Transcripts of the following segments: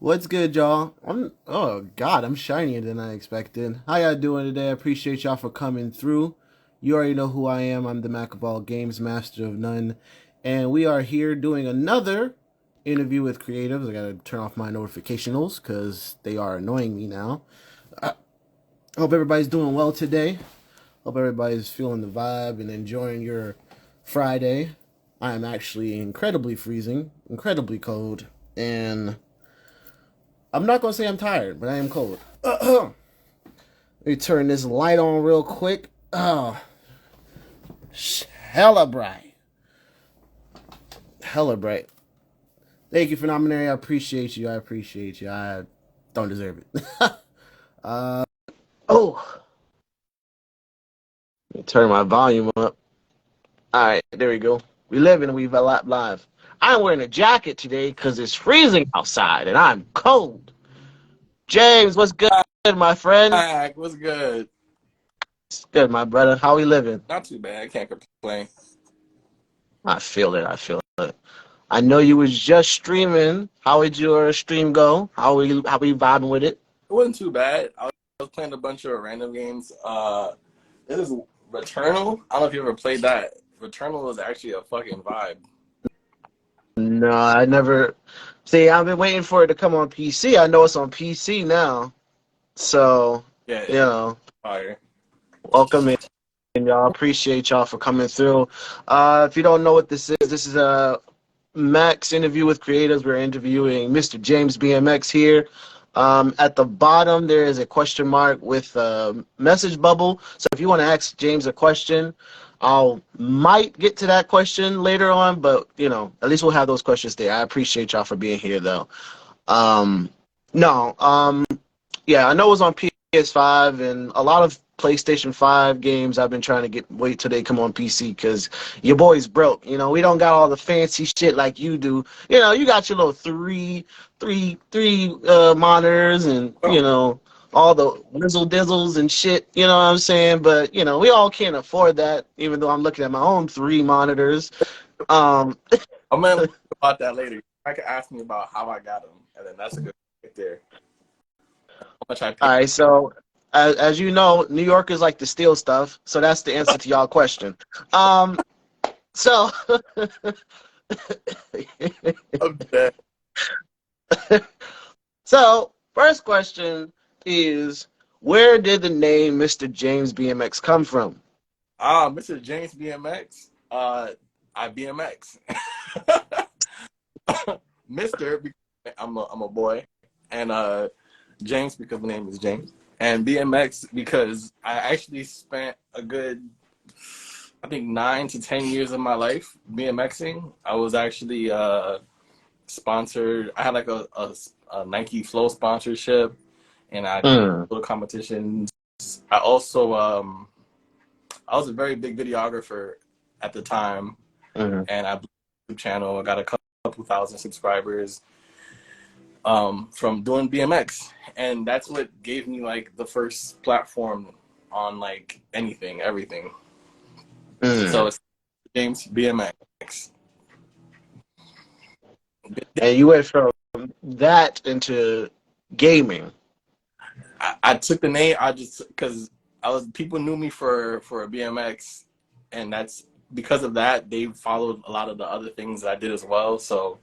What's good, y'all? Oh God, I'm shinier than I expected. How y'all doing today? I appreciate y'all for coming through. You already know who I am. I'm the Mac of all games, master of none, and we are here doing another interview with creatives. I gotta turn off my notificationals because they are annoying me now. I hope everybody's doing well today. Hope everybody's feeling the vibe and enjoying your Friday. I am actually incredibly freezing, incredibly cold, and I'm not gonna say I'm tired, but I am cold. Let me turn this light on real quick. Oh, hella bright. Hella bright. Thank you for nominating. I appreciate you. I appreciate you. I don't deserve it. uh, oh, let me turn my volume up. All right, there we go. We live and we've a lot live. I'm wearing a jacket today because it's freezing outside and I'm cold. James, what's good, my friend? Hi, what's good? It's good, my brother. How we living? Not too bad. I can't complain. I feel it. I feel it. I know you was just streaming. How did your stream go? How we vibing with it? It wasn't too bad. I was playing a bunch of random games. This is Returnal. I don't know if you ever played that. Returnal is actually a fucking vibe. No, I never. See, I've been waiting for it to come on PC. I know it's on PC now. So, Yeah, you it's know, fire. welcome in, y'all. Appreciate y'all for coming through. If you don't know what this is a Max interview with creators. We're interviewing Mr. James BMX here. At the bottom, there is a question mark with a message bubble. So if you want to ask James a question, might get to that question later on, but at least we'll have those questions there. I appreciate y'all for being here, though. Um, no, yeah, I know it was on PS5 and a lot of PlayStation 5 games I've been trying to wait till they come on PC because your boy's broke. We don't got all the fancy shit like you do. You got your little three monitors and, Oh, all the whizzle dizzles and shit, you know what I'm saying? But, we all can't afford that, even though I'm looking at my own three monitors. Um, I'm gonna look about that later. I can ask me about how I got them, and then that's a good right there. How much I all paid. right, so as you know, New Yorkers like to steal stuff, so that's the answer to y'all question. Um, So, I'm dead. so first question is, where did the name Mr. James BMX come from? Mr. James BMX. I BMX. Mister, because I'm a boy, and James because my name is James, and BMX because I actually spent a good, I think 9 to 10 years of my life BMXing. I was actually sponsored. I had like a Nike Flow sponsorship, and I did Mm, little competitions. I also I was a very big videographer at the time, mm. and I blew a YouTube channel. I got a couple thousand subscribers from doing BMX, and that's what gave me like the first platform on like anything, everything. So Mm. it's James BMX. And you went from that into gaming. I took the name. I just because I was people knew me for a BMX, and that's because of that they followed a lot of the other things that I did as well. So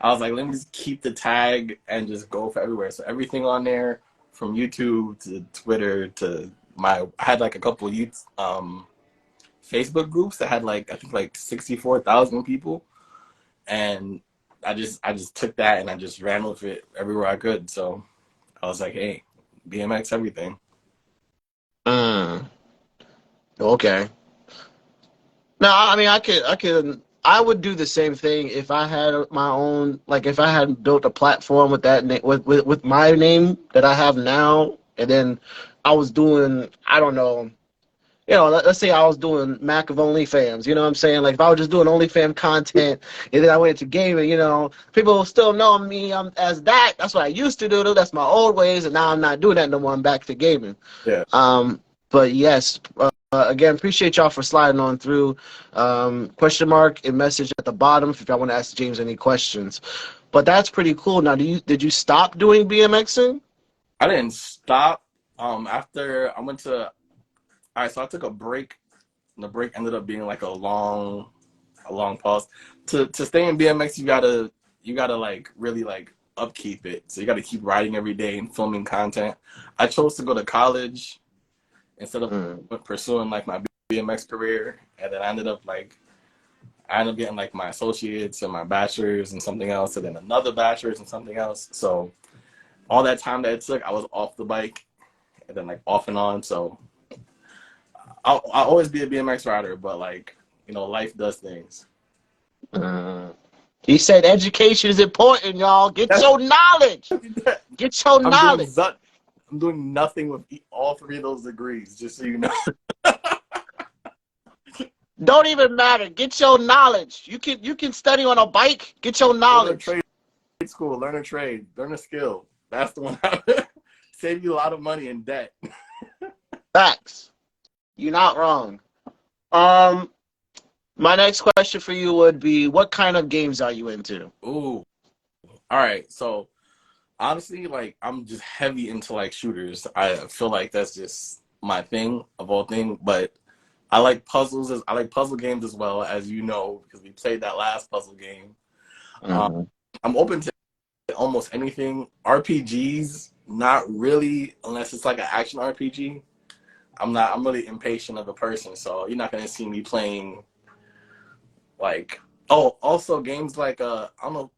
I was like, let me just keep the tag and just go for everywhere. So everything on there, from YouTube to Twitter to I had like a couple of youth Facebook groups that had like I think like 64,000 people, and I just took that and I just ran with it everywhere I could. So I was like, hey, BMX everything. Mm. Okay. No, I mean, I would do the same thing if I had my own, like if I had built a platform with that name, with my name that I have now, and then I was doing, I don't know, let's say I was doing Mac of OnlyFans, you know what I'm saying? Like if I was just doing OnlyFans content and then I went to gaming, people will still know me as that. That's what I used to do. That's my old ways, and now I'm not doing that no more. I'm back to gaming. Yeah. But yes, again, appreciate y'all for sliding on through. Question mark and message at the bottom if y'all want to ask James any questions. But that's pretty cool. Now, did you stop doing BMXing? I didn't stop. After I went to, all right, so I took a break. And the break ended up being like a long pause. To stay in BMX, you gotta like really like upkeep it. So you gotta keep riding every day and filming content. I chose to go to college instead of Mm. pursuing like my BMX career, and then I ended up getting like my associates and my bachelor's and something else, and then another bachelor's and something else. So all that time that it took, I was off the bike and then like off and on. So I'll always be a BMX rider, but like life does things. Mm. He said education is important, y'all. Get your knowledge. Get your I'm doing knowledge. I'm doing nothing with all three of those degrees, just so you know. Don't even matter. Get your knowledge. You can study on a bike. Get your Go to knowledge. trade school, learn a trade, learn a skill. That's the one. Save you a lot of money in debt. Facts. You're not wrong. Um, my next question for you would be, what kind of games are you into? Ooh. All right. So honestly, like I'm just heavy into like shooters. I feel like that's just my thing of all things. But I like puzzles. I like puzzle games as well, as you know, because we played that last puzzle game. Um, Mm-hmm. I'm open to almost anything. RPGs, not really, unless it's like an action RPG. I'm really impatient of a person, so you're not gonna see me playing like. Oh, also games like I don't know,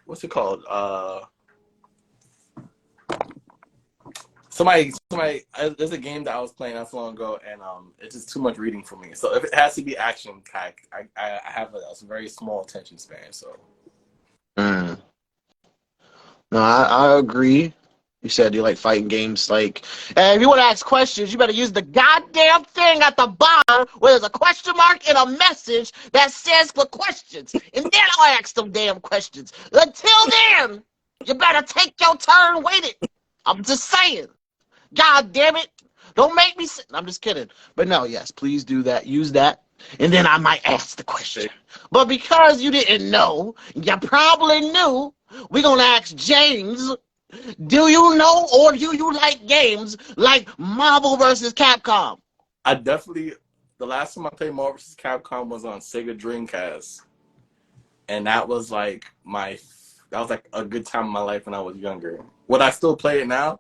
what's it called? There's a game that I was playing not so long ago, and it's just too much reading for me. So if it has to be action packed, I have a very small attention span. So Mm. No, I agree. You said you like fighting games. Like, and if you want to ask questions, you better use the goddamn thing at the bottom where there's a question mark and a message that says for questions. And then I'll ask them damn questions. Until then, you better take your turn, wait it. I'm just saying. God damn it. Don't make me sit. I'm just kidding. But no, yes, please do that. Use that. And then I might ask the question. But because you didn't know, you probably knew, we're going to ask James, do you know or do you like games like Marvel versus Capcom? I definitely the last time I played Marvel vs. Capcom was on Sega Dreamcast, and that was like a good time in my life when I was younger. Would I still play it now?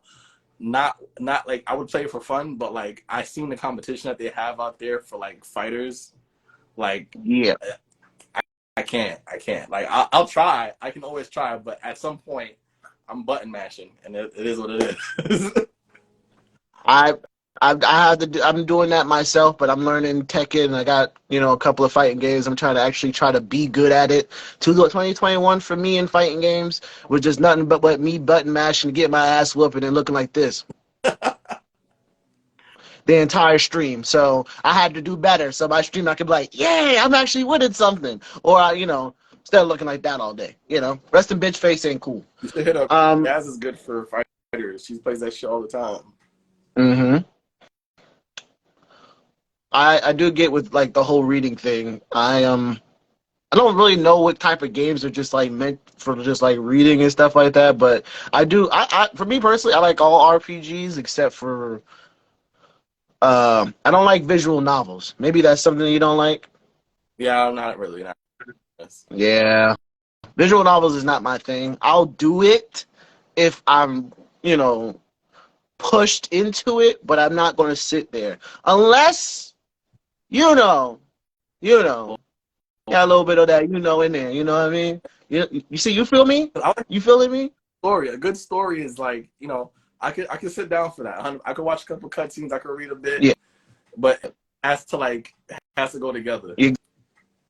Not like I would play it for fun, but like I seen the competition that they have out there for like fighters. Like Yeah. I can't. Like I'll try. I can always try, but at some point I'm button mashing, and it is what it is. I I have to I'm doing that myself, but I'm learning Tekken. I got, a couple of fighting games. I'm trying to actually try to be good at it. 2021 for me in fighting games was just nothing but me button mashing to get my ass whooping and looking like this the entire stream. So I had to do better. So my stream I could be like, yeah, I'm actually winning something. Or instead of looking like that all day. Rest in bitch face ain't cool. You should hit up. Um Jazz is good for fighters. She plays that shit all the time. mhm. I do get with like the whole reading thing. I don't really know what type of games are just like meant for just like reading and stuff like that, but I do. For me personally, I like all RPGs except for I don't like visual novels. Maybe that's something you don't like. Yeah, I'm not really not. Yeah, visual novels is not my thing. I'll do it if I'm you know pushed into it, but I'm not going to sit there unless you know you know got a little bit of that in there. You know what I mean? You see, you feel me? I like You feeling me? story. A good story is like I could sit down for that. I could watch a couple cutscenes. I could read a bit, Yeah, but it has to go together.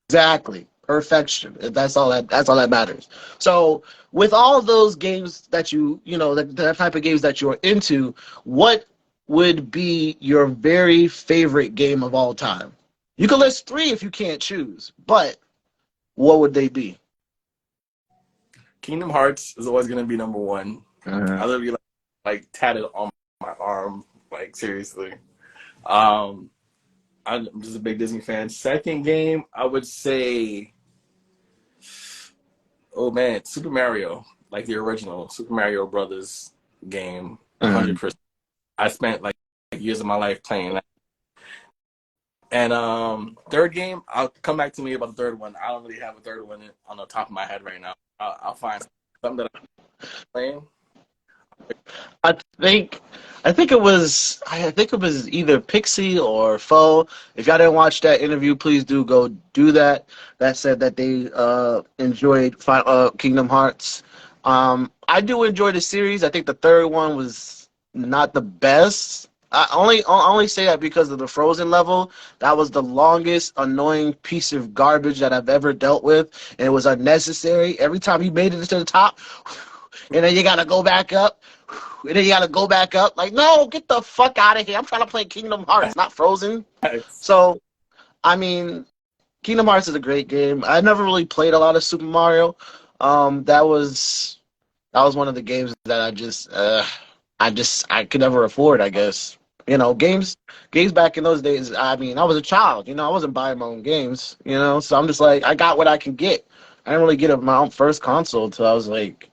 exactly. Perfection. That's all that matters. So, with all of those games that that type of games that you're into, what would be your very favorite game of all time? You can list three if you can't choose, but what would they be? Kingdom Hearts is always gonna be number one. Uh-huh. I literally like tatted on my arm, like seriously. Um, I'm just a big Disney fan. Second game, I would say Oh man, Super Mario, like the original Super Mario Brothers game, Mm. 100%. I spent like years of my life playing that. And third game, I'll come back to me about the third one. I don't really have a third one on the top of my head right now. I'll find something that I'm playing. I think I think it was either Pixie or Foe. If y'all didn't watch that interview, please do go do that. That said that they enjoyed Kingdom Hearts. I do enjoy the series. I think the third one was not the best. I only say that because of the Frozen level. That was the longest annoying piece of garbage that I've ever dealt with, and it was unnecessary. Every time you made it to the top, and then you gotta go back up, and then you gotta go back up. Like, no, get the fuck out of here. I'm trying to play Kingdom Hearts, not Frozen. So, I mean, Kingdom Hearts is a great game. I never really played a lot of Super Mario. That was one of the games that I could never afford, I guess. Games back in those days, I mean, I was a child, I wasn't buying my own games, so I'm just like, I got what I can get. I didn't really get my own first console until I was like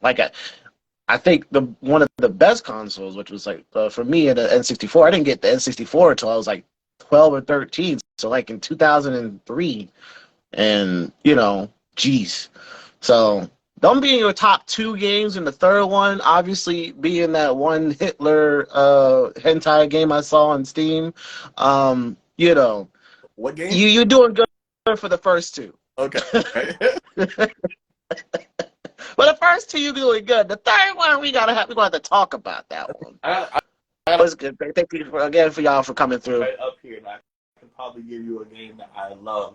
I think the one of the best consoles, which was like for me, an N64. I didn't get the N64 until I was like 12 or 13. So like in 2003, and geez. So them being your top two games, and the third one obviously being that one Hitler hentai game I saw on Steam. You know, What game? you're doing good for the first two. Okay. Well, the first two you doing good. The third one we got to talk about that one. I It was good. Thank you again for y'all for coming through. right up here, and I can probably give you a game that I love.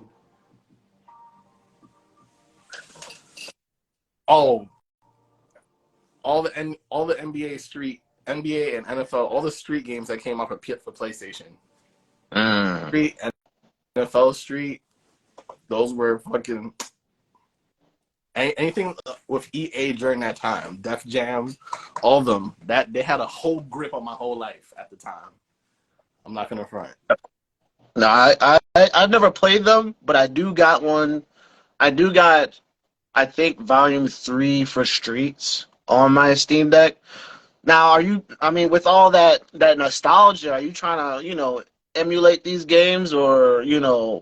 Oh, all the NBA and NFL, all the street games that came out for PlayStation. Street and NFL Street, those were fucking anything with EA during that time. Def Jam, all of them. That they had a whole grip on my whole life at the time. I'm not gonna front. No, I've never played them, but I do got one. I do got, I think, Volume 3 for Streets on my Steam Deck. Now, I mean, with all that nostalgia, are you trying to, emulate these games, or,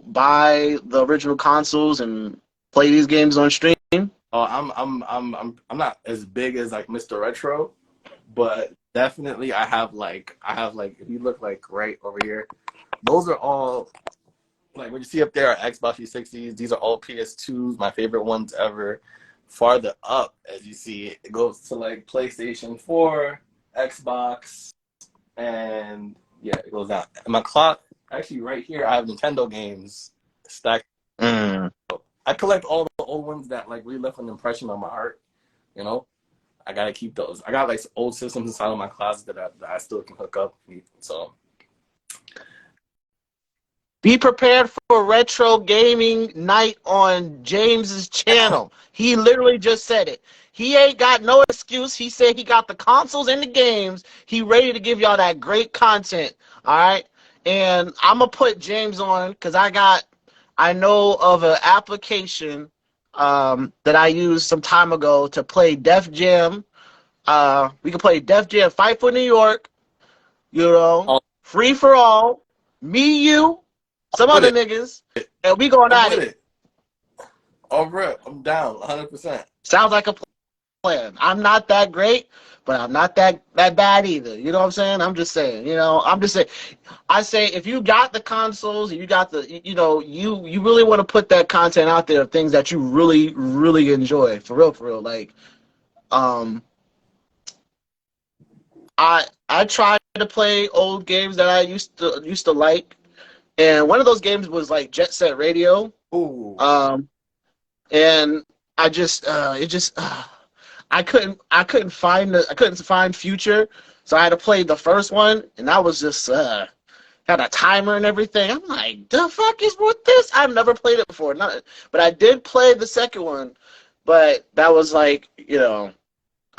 buy the original consoles and play these games on stream? Oh, I'm not as big as like Mr. Retro, but definitely I have like if you look like right over here, those are all like what you see up there are Xbox 360s. These are all PS2s, my favorite ones ever. Farther up, as you see, it goes to like PlayStation 4, Xbox, and yeah, it goes down. And my clock, actually, right here, I have Nintendo games stacked. Mm. I collect all the old ones that like really left an impression on my heart. You know, I gotta keep those. I got like old systems inside of my closet that I still can hook up. So Be prepared for retro gaming night on James's channel. He literally just said it. He ain't got no excuse. He said he got the consoles and the games. He ready to give y'all that great content. All right. And I'm gonna put James on because I know of an application that I used some time ago to play Def Jam. We can play Def Jam Fight for New York, oh, free for all, me, you, some with other it, niggas, and we going I'm at with it. it. All right, I'm down 100%. Sounds like a plan. I'm not that great, but I'm not that bad either. You know what I'm saying? I'm just saying. I say if you got the consoles, you got you really want to put that content out there of things that you really really enjoy for real, for real. Like, um, I tried to play old games that I used to like, and one of those games was like Jet Set Radio. Ooh, Um, and I just it just I couldn't find Future, so I had to play the first one, and that was just had a timer and everything. I'm like, the fuck is with this? I've never played it before, not, but I did play the second one, but that was like, I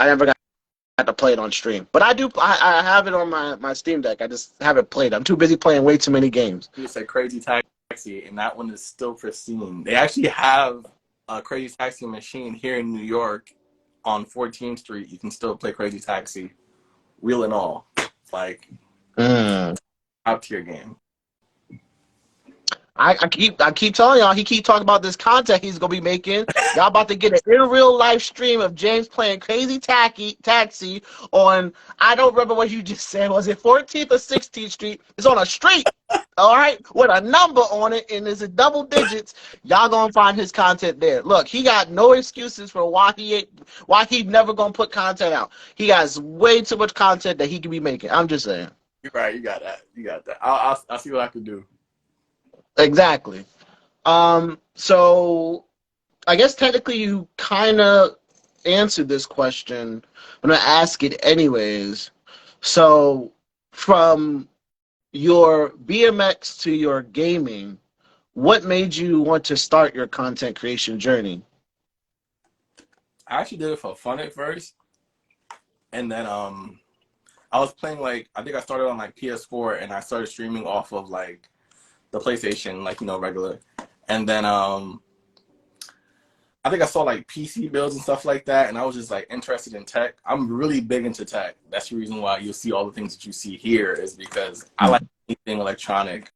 never got to play it on stream. But I have it on my Steam Deck. I just haven't played it. I'm too busy playing way too many games. you say Crazy Taxi Taxi, and that one is still pristine. They actually have a Crazy Taxi machine here in New York on 14th Street. You can still play Crazy Taxi, wheel and all, like Mm. top tier game. I keep telling y'all, he keep talking about this content he's gonna be making. Y'all about to get an in real life stream of James playing Crazy Taxi on, I don't remember what you just said. Was it 14th or 16th Street? It's on a street, all right, with a number on it, and it's in double digits. Y'all gonna find his content there. Look, he got no excuses for why he never gonna put content out. He has way too much content that he can be making. I'm just saying. You're right. You got that. You got that. I'll see what I can do. Exactly. So I guess technically you kind of answered this question. I'm gonna ask it anyways. So from your BMX to your gaming, what made you want to start your content creation journey? I actually did it for fun at first, and then I was playing like I think I started on like PS4, and I started streaming off of like the PlayStation, like regular, and then I think I saw like PC builds and stuff like that, and I was just like interested in tech. I'm really big into tech. That's the reason why you'll see all the things that you see here is because I like anything electronic.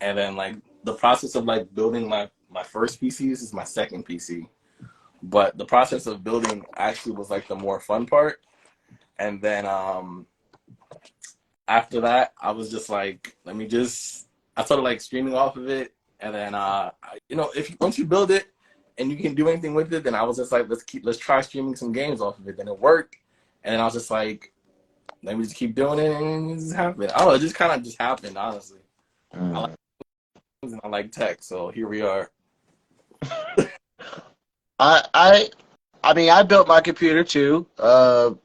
And then like the process of like building my first PCs is my second PC. But the process of building actually was like the more fun part. And then after that, I was just like, I started like streaming off of it. And then once you build it, and you can do anything with it, then I was just like, let's try streaming some games off of it. Then it worked, and then I was just like, let me just keep doing it, and it just happened. I don't know, it just kind of just happened, honestly. I like games and I like tech, so here we are. I mean, I built my computer too. Yeah,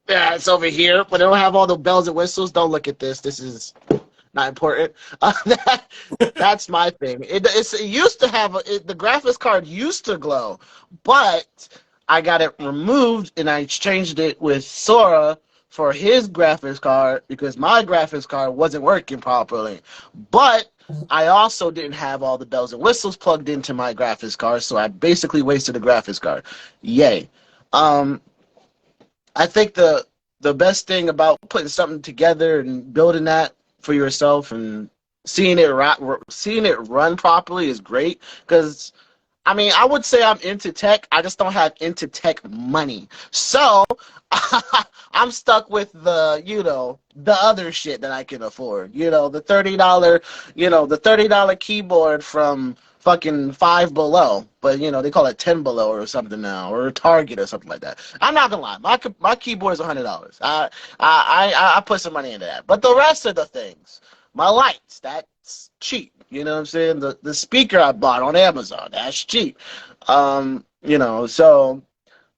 it's over here, but it don't have all the bells and whistles. Don't look at this. This is not important. That's my thing. It used to have the graphics card used to glow, but I got it removed and I exchanged it with Sora for his graphics card because my graphics card wasn't working properly. But I also didn't have all the bells and whistles plugged into my graphics card, so I basically wasted the graphics card. Yay. Um, I think the best thing about putting something together and building that for yourself and seeing it run properly is great because I mean I would say I'm into tech. I just don't have into tech money. So I'm stuck with the other shit that I can afford. The $30 the $30 keyboard from fucking Five Below, but they call it 10 Below or something now, or Target or something like that. I'm not gonna lie, my keyboard is $100. I put some money into that, but the rest of the things, my lights, that's cheap. You know what I'm saying? The speaker I bought on Amazon, that's cheap. So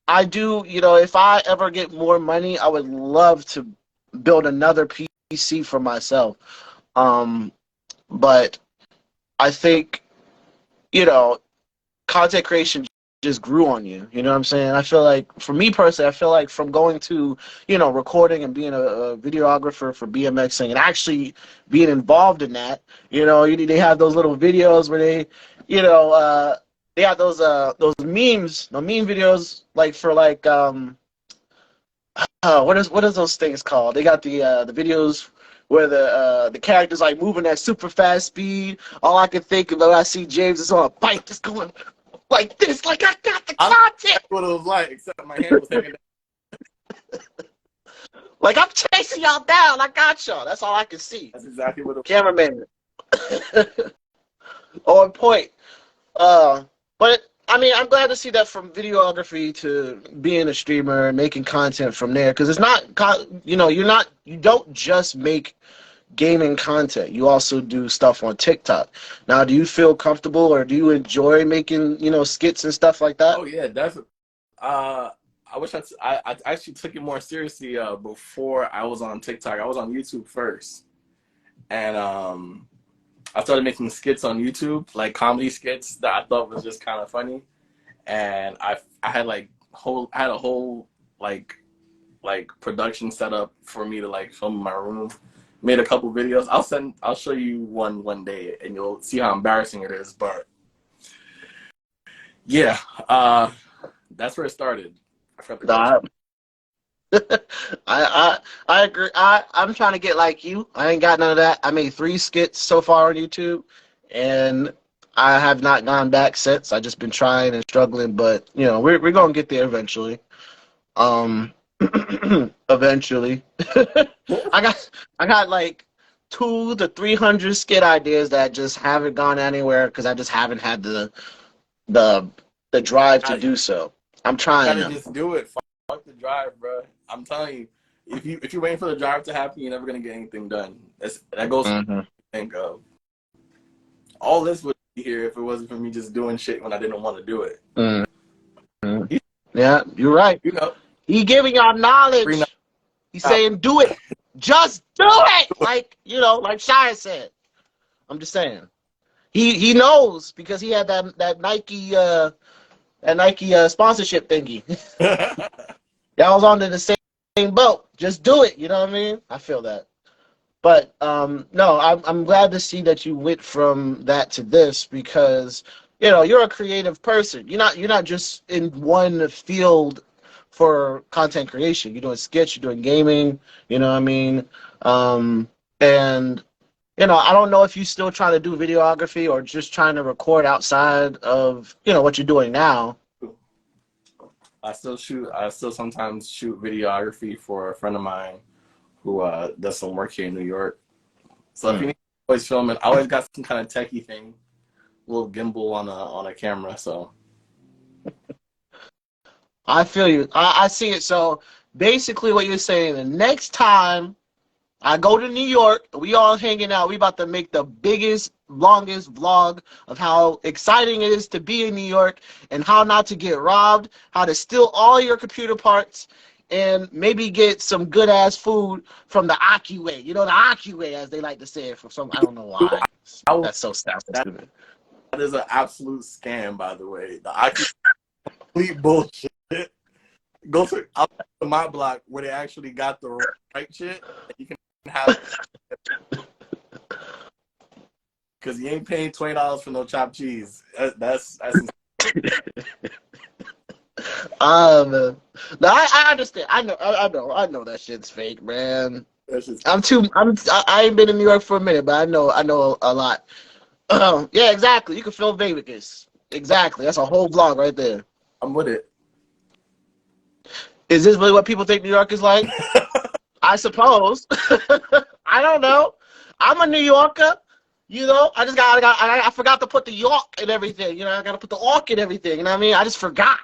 I do, if I ever get more money, I would love to build another PC for myself. But I think, you know, content creation just grew on you. You know what I'm saying? I feel like, for me personally, I feel like from going to, recording and being a videographer for BMXing and actually being involved in that, they have those little videos where they have those memes, the meme videos, like for like, what is those things called? They got the videos where the characters like moving at super fast speed. All I can think of when I see James is on a bike just going like this, like I got the content. That's what it was like, except my hand was hanging down. Like I'm chasing y'all down. I got y'all. That's all I can see. That's exactly what it was. Cameraman. On point. But I mean, I'm glad to see that from videography to being a streamer and making content from there, because it's not, you don't just make gaming content. You also do stuff on TikTok. Now, do you feel comfortable or do you enjoy making, skits and stuff like that? Oh yeah, definitely. I wish I actually took it more seriously before I was on TikTok. I was on YouTube first, and I started making skits on YouTube, like comedy skits that I thought was just kind of funny, and I had a whole like production set up for me to like film in my room, made a couple videos. I'll show you one day, and you'll see how embarrassing it is. But yeah, that's where it started. I forgot the question. Nah, I agree. I'm trying to get like you. I ain't got none of that. I made 3 skits so far on YouTube, and I have not gone back since. I just been trying and struggling, but you know, we're gonna get there eventually. Um, eventually. I got like 200 to 300 skit ideas that just haven't gone anywhere because I just haven't had the the drive to do so. I'm trying Gotta them. just do it. Fuck the drive, bro. I'm telling you, if you're waiting for the drive to happen, you're never gonna get anything done. That goes to think of. All this would be here if it wasn't for me just doing shit when I didn't want to do it. Mm-hmm. Yeah, you're right. You know, He giving y'all knowledge. He's saying, do it. Just do it. Like, you know, like Shia said. I'm just saying. He knows because he had that Nike sponsorship thingy. Y'all was on the same boat. Just do it. You know what I mean? I feel that. But no, I'm glad to see that you went from that to this because you know you're a creative person. You're not just in one field for content creation. You're doing sketch, you're doing gaming. You know what I mean? And you know I don't know if you're still trying to do videography or just trying to record outside of you know what you're doing now. I still sometimes shoot videography for a friend of mine who does some work here in New York. So if you need always filming, I always got some kind of techie thing, little gimbal on a camera. So I feel you. I see it. So basically, what you're saying, the next time I go to New York, we all hanging out. We about to make the biggest, longest vlog of how exciting it is to be in New York and how not to get robbed, how to steal all your computer parts, and maybe get some good ass food from the Aki way. You know, the Aki way, as they like to say it. For some, I don't know why. That's so stupid. that is an absolute scam, by the way. The complete bullshit. Go to my block where they actually got the right shit. And you can have because you ain't paying $20 for no chopped cheese. That's No, I understand. I know that shit's fake, man. I ain't been in New York for a minute, but I know a lot. Yeah, exactly. You can film Vegas. Exactly. That's a whole vlog right there. I'm with it. Is this really what people think New York is like? I suppose. I don't know. I'm a New Yorker. You know, I forgot to put the York and everything. You know, I got to put the Ork and everything. You know what I mean? I just forgot.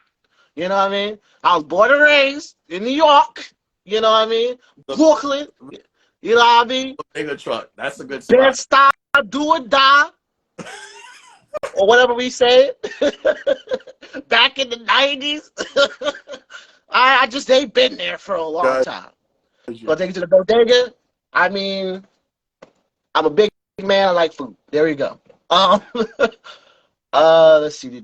You know what I mean? I was born and raised in New York. You know what I mean? Brooklyn. You know what I mean? Bigger truck. That's a good spot. Bed-Stuy, do or die. Or whatever we say. Back in the 90s. I just ain't been there for a long time. But take it to the bodega. I mean, I'm a big man. I like food. There we go. Let's see.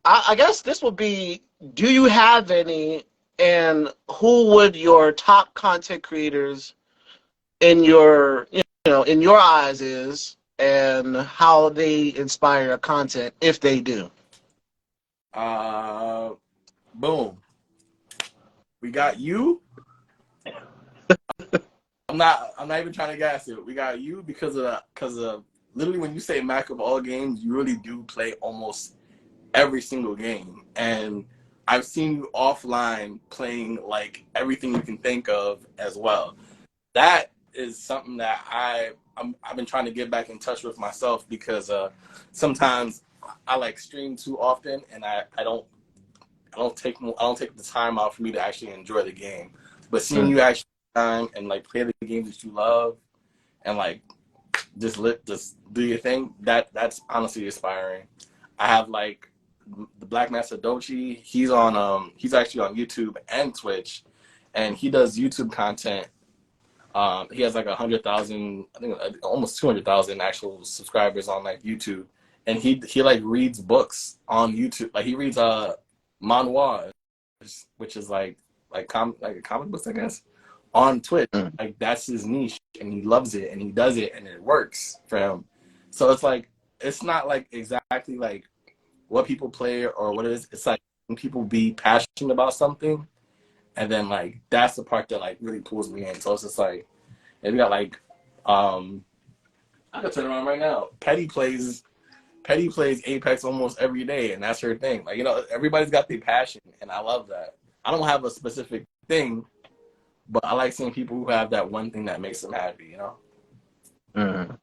I guess this would be, do you have any, and who would your top content creators in your, you know, in your eyes is, and how they inspire your content, if they do? Boom. We got you. I'm not even trying to gas it. We got you because of literally when you say Mac of all games, you really do play almost every single game. And I've seen you offline playing like everything you can think of as well. That is something that I've been trying to get back in touch with myself because sometimes I like stream too often and I don't take the time out for me to actually enjoy the game. But seeing you actually time and like play the games that you love and like just do your thing, that's honestly inspiring. I have like the Black Master Dochi. He's actually on YouTube and Twitch, and he does YouTube content. He has like 100,000, I think almost 200,000 actual subscribers on like YouTube, and he like reads books on YouTube. Like he reads manhwa, which is like comic books, I guess. on Twitch. Like that's his niche, and he loves it, and he does it, and it works for him. So it's like it's not like exactly like what people play or what it is. It's like when people be passionate about something, and then like that's the part that like really pulls me in. So it's just like and we got like I can turn around right now. Petty plays Apex almost every day, and that's her thing. Like, you know, everybody's got their passion, and I love that. I don't have a specific thing, but I like seeing people who have that one thing that makes them happy, you know? Mm.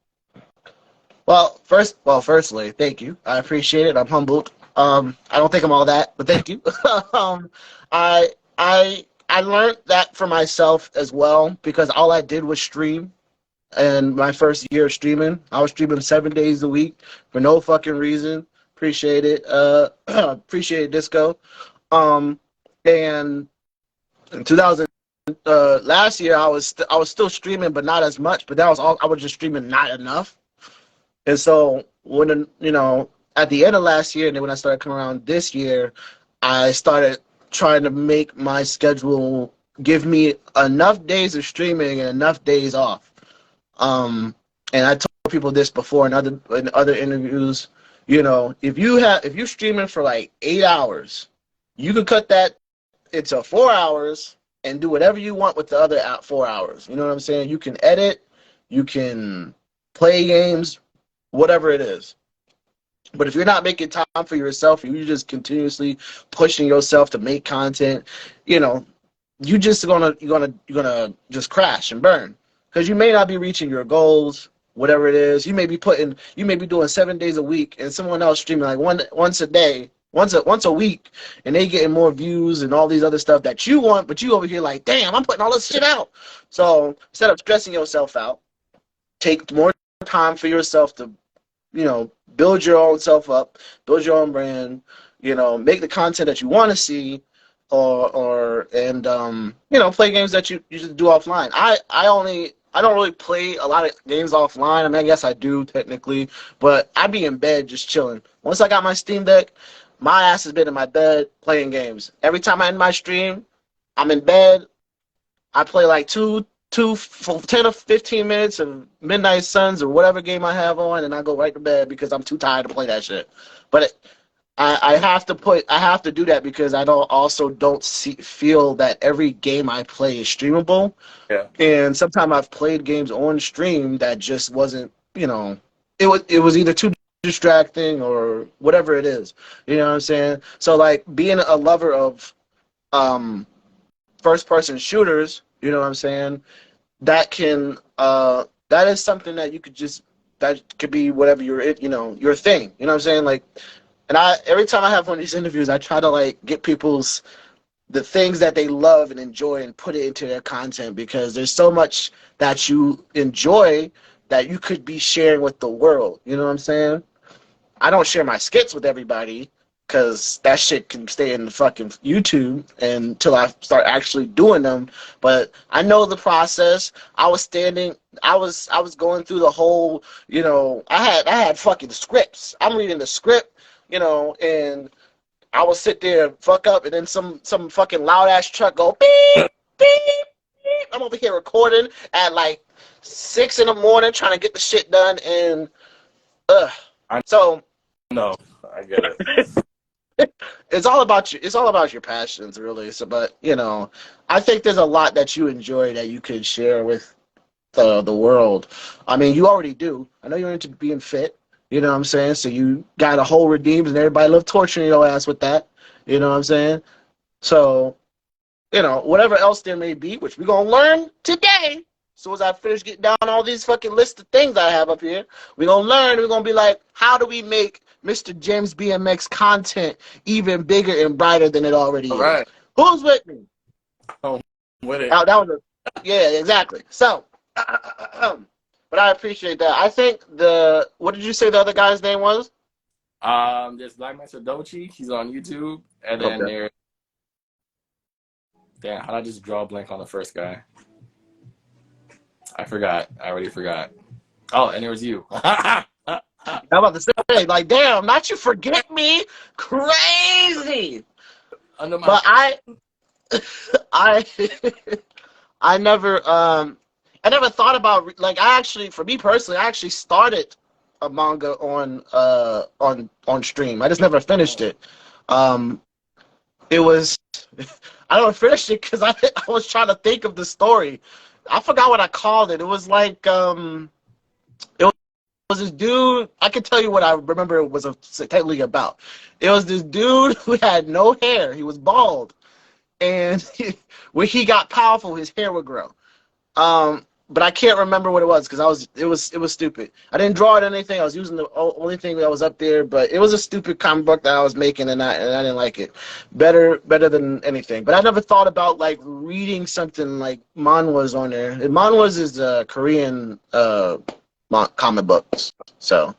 Firstly, thank you. I appreciate it. I'm humbled. I don't think I'm all that, but thank you. um, I I learned that for myself as well because all I did was stream. And my first year of streaming, I was streaming 7 days a week for no fucking reason. Appreciate it. Appreciate it, Disco. Um, and in 2000, last year I was still streaming, but not as much. But that was all. I was just streaming not enough. And so when at the end of last year, and then when I started coming around this year, I started trying to make my schedule give me enough days of streaming and enough days off. Um, and I told people this before in other interviews. If you're streaming for like 8 hours, you could cut that into 4 hours and do whatever you want with the other 4 hours. You know what I'm saying? You can edit, you can play games, whatever it is. But if you're not making time for yourself, and you're just continuously pushing yourself to make content, you just you're gonna just crash and burn because you may not be reaching your goals, whatever it is. You may be doing 7 days a week, and someone else streaming like once a day, once a week, and they getting more views and all these other stuff that you want, but you over here like, damn, I'm putting all this shit out. So instead of stressing yourself out, take more time for yourself to build your own self up, build your own brand, make the content that you want to see, and play games that you just do offline. I don't really play a lot of games offline. I mean, I guess I do technically, but I be in bed just chilling. Once I got my Steam Deck, my ass has been in my bed playing games. Every time I end my stream, I'm in bed. I play like for 10 or 15 minutes of Midnight Suns or whatever game I have on, and I go right to bed because I'm too tired to play that shit. But I have to do that because I don't feel that every game I play is streamable. Yeah. And sometimes I've played games on stream that just wasn't, it was either too distracting or whatever it is. You know what I'm saying? So like being a lover of first person shooters, you know what I'm saying? That is something that that could be whatever your thing. You know what I'm saying? Like, and every time I have one of these interviews, I try to like get the things that they love and enjoy and put it into their content because there's so much that you enjoy that you could be sharing with the world. You know what I'm saying? I don't share my skits with everybody because that shit can stay in the fucking YouTube until I start actually doing them. But I know the process. I was going through the whole, I had fucking scripts. I'm reading the script, and I will sit there and fuck up, and then some fucking loud ass truck go beep beep beep. I'm over here recording at like 6 in the morning trying to get the shit done, and so No, I get it. it's all about you. It's all about your passions, really. So, but I think there's a lot that you enjoy that you could share with the world. I mean, you already do. I know you're into being fit. You know what I'm saying? So you got a whole redeems, and everybody love torturing your ass with that. You know what I'm saying? So, whatever else there may be, which we're gonna learn today. As soon as I finish getting down all these fucking list of things I have up here, we're gonna learn. We're gonna be like, how do we make Mr. James BMX content even bigger and brighter than it already All is? right. Who's with me? Oh, with it. That was yeah, exactly. So, but I appreciate that. I think what did you say the other guy's name was? There's Black Master Dochi. He's on YouTube, and then Okay. Damn, how did I just draw a blank on the first guy? I forgot. I already forgot. Oh, and there was you. I'm about to say, like, damn, not you forget me, crazy. Under my But I I never thought about like I actually for me personally I actually started a manga on stream. I just never finished it. Um, it was I don't finish it because I was trying to think of the story. I forgot what I called it. It was like it was this dude. I can tell you what I remember it was technically about. It was this dude who had no hair. He was bald, and when he got powerful, his hair would grow. But I can't remember what it was because it was stupid. I didn't draw it or anything. I was using the only thing that was up there, but it was a stupid comic book that I was making, and I didn't like it. Better than anything. But I never thought about like reading something like manhwas on there. And manhwas is Korean comic books, so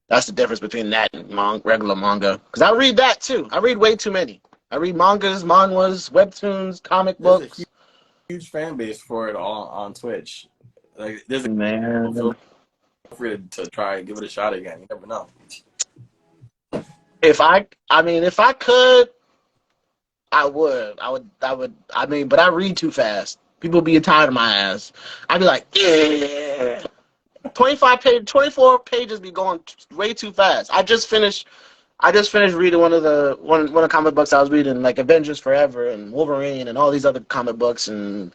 that's the difference between that and regular manga. Because I read that too. I read way too many. I read mangas, manhwas, webtoons, comic books. Huge fan base for it all on Twitch. Like, there's a Man, feel free to try and give it a shot again. You never know. if I could, I would. I mean, but I read too fast. People be tired of my ass. I'd be like, yeah. 24 pages be going way too fast. I just finished reading one of the comic books I was reading, like Avengers Forever and Wolverine and all these other comic books and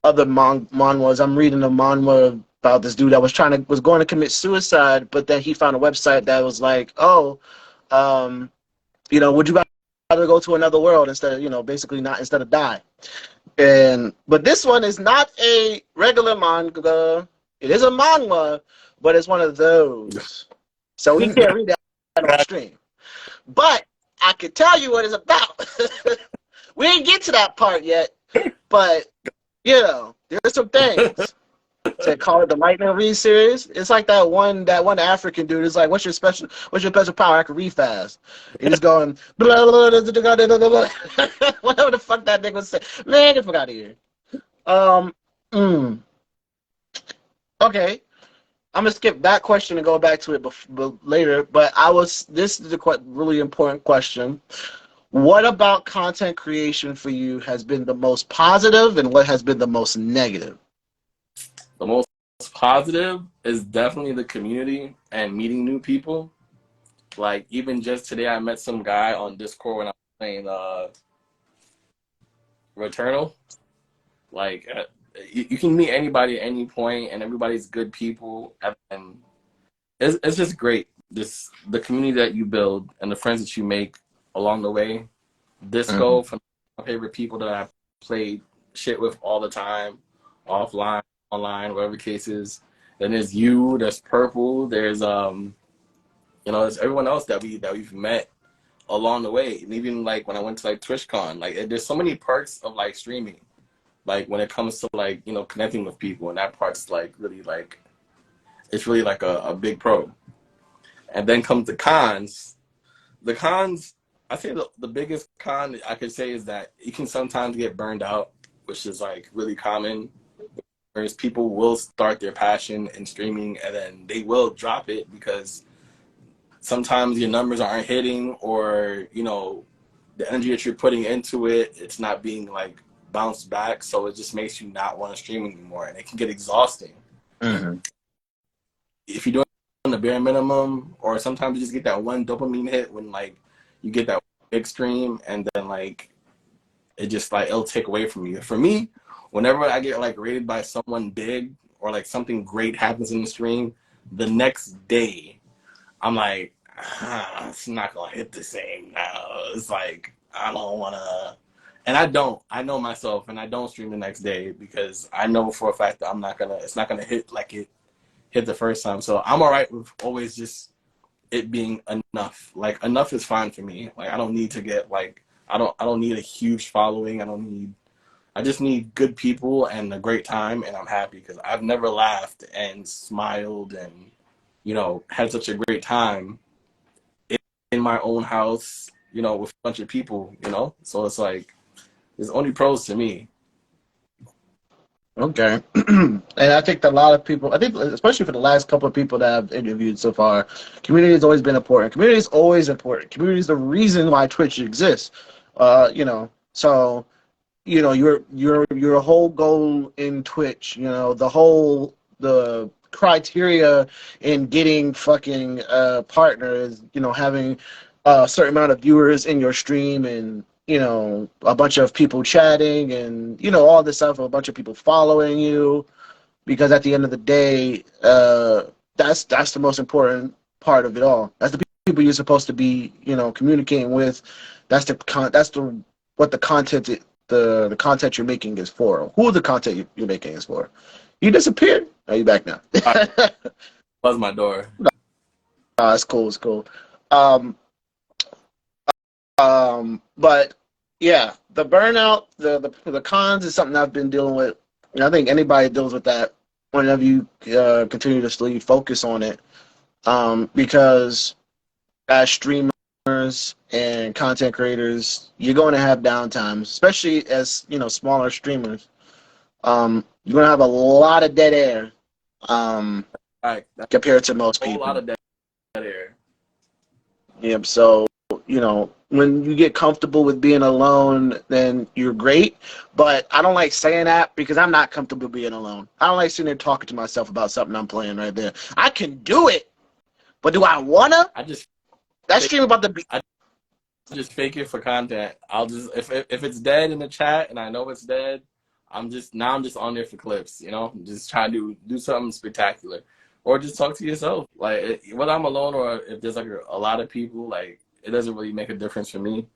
other manhwas. I'm reading a manhwa about this dude that was going to commit suicide, but then he found a website that was like, oh, would you rather go to another world instead of, basically not instead of die? But this one is not a regular manga. It is a manhwa, but it's one of those. So we can't read that on stream. But I can tell you what it's about. We didn't get to that part yet, but there's some things. They call it the Lightning Read series. It's like that one African dude is like, what's your special power? I can read fast. And he's going blah, blah, blah, blah, blah, blah, blah. Whatever the fuck that nigga was saying. Man, get the fuck out of here. Okay. I'm gonna skip that question and go back to it later. But this is a really important question. What about content creation for you has been the most positive, and what has been the most negative? The most positive is definitely the community and meeting new people. Like, even just today, I met some guy on Discord when I was playing Returnal. Like, you can meet anybody at any point, and everybody's good people, and it's just great. The community that you build and the friends that you make along the way. Disco, from my favorite people that I played shit with all the time, offline, online, whatever the case is. Then there's you, there's Purple, there's there's everyone else that we've met along the way. And even like when I went to like TwitchCon, like there's so many perks of like streaming. Like when it comes to like, connecting with people, and that part's like really like, it's really like a big pro. And then comes the cons. The cons, I say the biggest con I could say is that you can sometimes get burned out, which is like really common. Whereas people will start their passion in streaming and then they will drop it because sometimes your numbers aren't hitting, or, the energy that you're putting into it, it's not being like bounced back. So it just makes you not want to stream anymore, and it can get exhausting. Mm-hmm. If you're doing the bare minimum, or sometimes you just get that one dopamine hit when like you get that big stream, and then like it just like it'll take away from you. For me, whenever I get like rated by someone big, or like something great happens in the stream, the next day I'm like, it's not gonna hit the same now. It's like I don't wanna, and I know myself, and I don't stream the next day because I know for a fact that it's not gonna hit like it hit the first time. So I'm all right with always just it being enough. Like enough is fine for me. Like I don't need to get like I don't need a huge following. I just need good people and a great time, and I'm happy because I've never laughed and smiled and had such a great time in my own house, with a bunch of people, So it's like there's only pros to me. Okay. And I think that a lot of people, especially for the last couple of people that I've interviewed so far, community has always been important. Community is always important. Community is the reason why Twitch exists. So your whole goal in Twitch, the criteria in getting fucking partners, having a certain amount of viewers in your stream, and a bunch of people chatting, and all this stuff, a bunch of people following you, because at the end of the day, that's the most important part of it all. That's the people you're supposed to be, communicating with. That's what the content the content you're making is for. Who the content you're making is for. You disappeared. Are you back now? Close my door. Oh, it's cool. It's cool. Um, but yeah, the burnout, the cons is something I've been dealing with. And I think anybody deals with that whenever you continuously focus on it. Because as streamers and content creators, you're going to have downtimes, especially as smaller streamers. You're going to have a lot of dead air compared to most people. A lot of dead air. Yep. So when you get comfortable with being alone, then you're great. But I don't like saying that because I'm not comfortable being alone. I don't like sitting there talking to myself about something I'm playing right there. I can do it, but do I wanna? That stream about to be. I just fake it for content. I'll just if it's dead in the chat and I know it's dead, I'm just on there for clips. Just trying to do something spectacular, or just talk to yourself. Like whether I'm alone or if there's like a lot of people, like it doesn't really make a difference for me.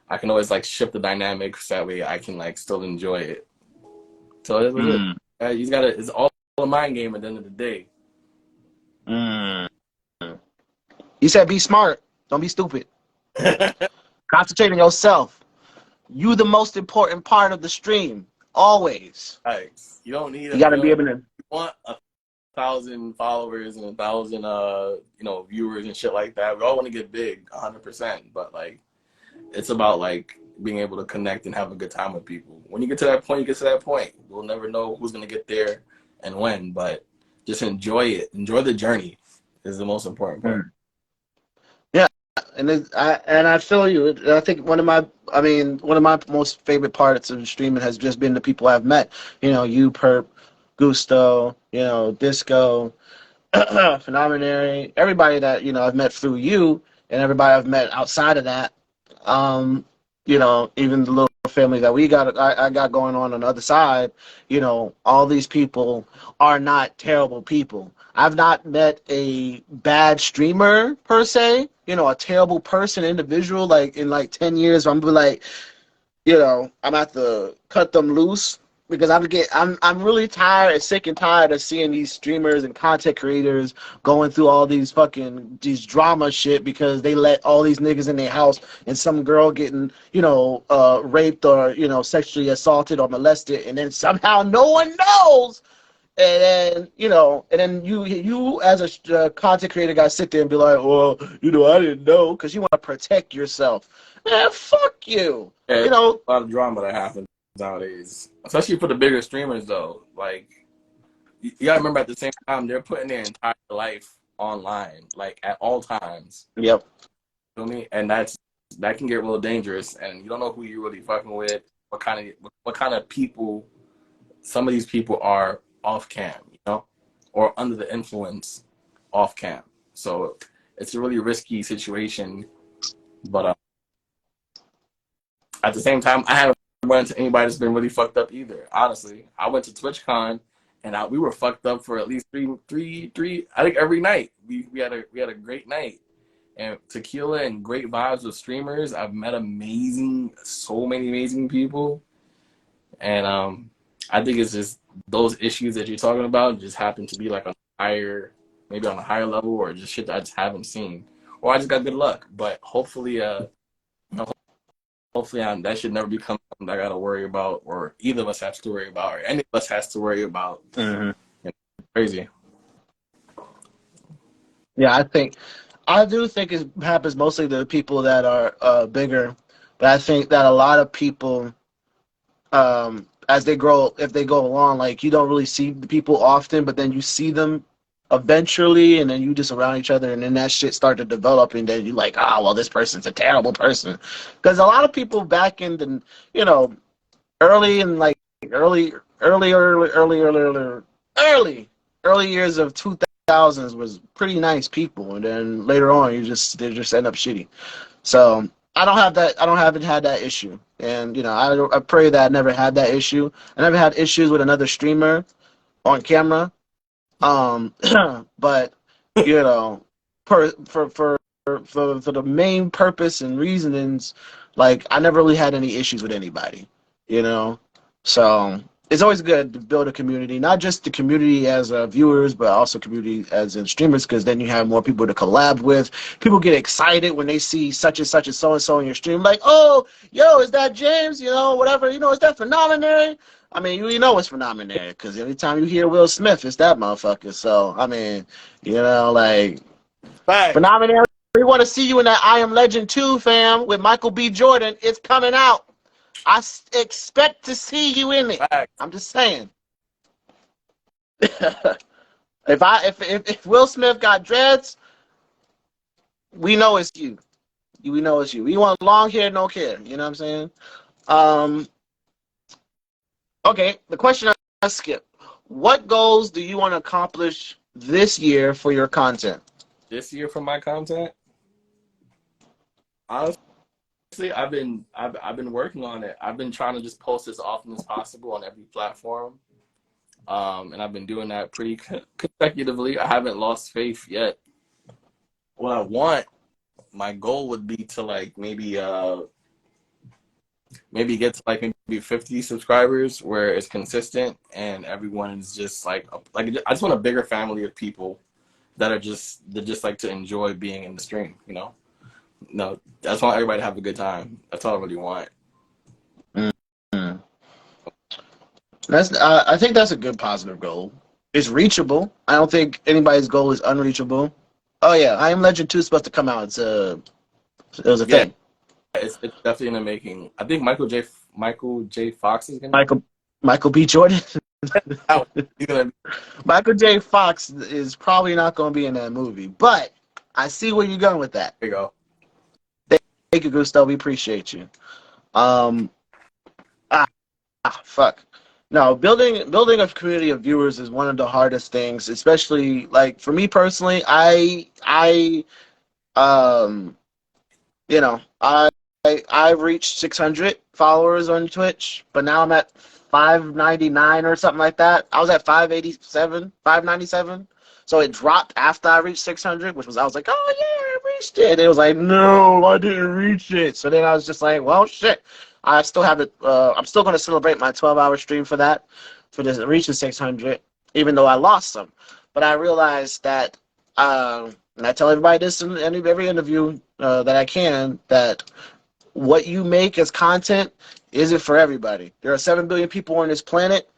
I can always like shift the dynamics that way I can like still enjoy it. So that's it. You gotta. It's all a mind game at the end of the day. You said be smart. Don't be stupid. Concentrate on yourself. You the most important part of the stream. Always. Right. You don't need. You gotta be able to. You want 1,000 followers and 1,000 viewers and shit like that. We all want to get big, 100%. But like, it's about like being able to connect and have a good time with people. When you get to that point, you get to that point. We'll never know who's gonna get there and when, but just enjoy it. Enjoy the journey is the most important part. And I feel you. I think one of my most favorite parts of streaming has just been the people I've met. You, Perp, Gusto, Disco, Phenomenary, everybody that I've met through you, and everybody I've met outside of that. Even the little family that I got going on the other side. All these people are not terrible people. I've not met a bad streamer per se, a terrible person, individual, like in like 10 years. I'm gonna be like, I'm at to cut them loose because I'm really tired, sick and tired of seeing these streamers and content creators going through all these drama shit because they let all these niggas in their house and some girl getting, raped or, sexually assaulted or molested, and then somehow no one knows. And then you as a content creator gotta sit there and be like, well, I didn't know, because you want to protect yourself. Man, fuck you. Yeah, a lot of drama that happens nowadays, especially for the bigger streamers though. Like you gotta remember, at the same time, they're putting their entire life online, like at all times. Yep. You feel me? And that can get real dangerous, and you don't know who you're really fucking with. What kind of people some of these people are off cam, or under the influence off cam. So it's a really risky situation. But at the same time, I haven't run into anybody that's been really fucked up either. Honestly, I went to TwitchCon and we were fucked up for at least three. I think every night we had a great night, and tequila and great vibes with streamers. I've met so many amazing people, and I think it's just those issues that you're talking about just happen to be like maybe on a higher level, or just shit that I just haven't seen, or I just got good luck. But hopefully, that should never become something I got to worry about, or either of us has to worry about, or any of us has to worry about. Crazy. Yeah, I do think it happens mostly to the people that are bigger, but I think that a lot of people, as they grow, if they go along, like you don't really see the people often, but then you see them eventually, and then you just around each other, and then that shit start to develop, and then you're like, well, this person's a terrible person. Because a lot of people back in the, early in like early years of 2000s was pretty nice people, and then later on they just end up shitty. So haven't had that issue, and I pray that I never had that issue. I never had issues with another streamer on camera. But you know, for the main purpose and reasonings, like I never really had any issues with anybody, you know. So it's always good to build a community, not just the community as viewers, but also community as in streamers, because then you have more people to collab with. People get excited when they see such and so and so in your stream, like, oh, yo, is that James? You know, whatever. You know, is that Phenomenary? I mean, you know it's Phenomenary because every time you hear Will Smith, it's that motherfucker. So I mean, like Facts. Phenomenary. We want to see you in that I Am Legend 2, fam, with Michael B. Jordan. It's coming out. Expect to see you in it. Facts. I'm just saying. if Will Smith got dreads, we know it's you. We know it's you. We want long hair, no care. You know what I'm saying? Okay, the question I skipped. What goals do you want to accomplish this year for your content? This year for my content? Honestly, I've been working on it. I've been trying to just post as often as possible on every platform. And I've been doing that pretty consecutively. I haven't lost faith yet. What I want, my goal would be to like maybe get to like maybe 50 subscribers where it's consistent and everyone is just like I just want a bigger family of people that just like to enjoy being in the stream, you know? No, I just want everybody to have a good time. That's all I really want. Mm-hmm. I think that's a good positive goal. It's reachable. I don't think anybody's goal is unreachable. Oh yeah, I Am Legend 2 is supposed to come out. It was a thing. It's definitely in the making. I think Michael J. Fox is gonna Michael B. Jordan. gonna... Michael J. Fox is probably not going to be in that movie, but I see where you're going with that. There you go. Thank you, Gusto. We appreciate you. Fuck. No, building a community of viewers is one of the hardest things, especially like for me personally. I've reached 600 followers on Twitch, but now I'm at 599 or something like that. I was at 587, 597. So it dropped after I reached 600, I was like, oh yeah, I reached it. And it was like, no, I didn't reach it. So then I was just like, well, shit. I still have it. I'm still going to celebrate my 12-hour stream for this reaching 600, even though I lost some. But I realized that, and I tell everybody this in every interview that I can, that what you make as content isn't for everybody. There are 7 billion people on this planet,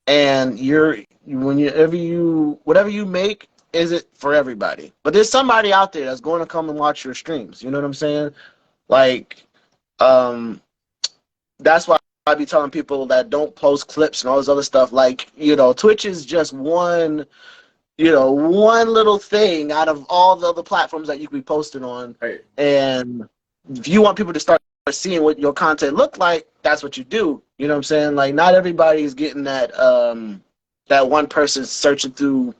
and whatever you make isn't for everybody. But there's somebody out there that's going to come and watch your streams. You know what I'm saying? Like, that's why I be telling people that don't post clips and all this other stuff. Like, Twitch is just one little thing out of all the other platforms that you can be posting on. Right. And if you want people to start seeing what your content look like, that's what you do. You know what I'm saying? Like, not everybody is getting that one person searching through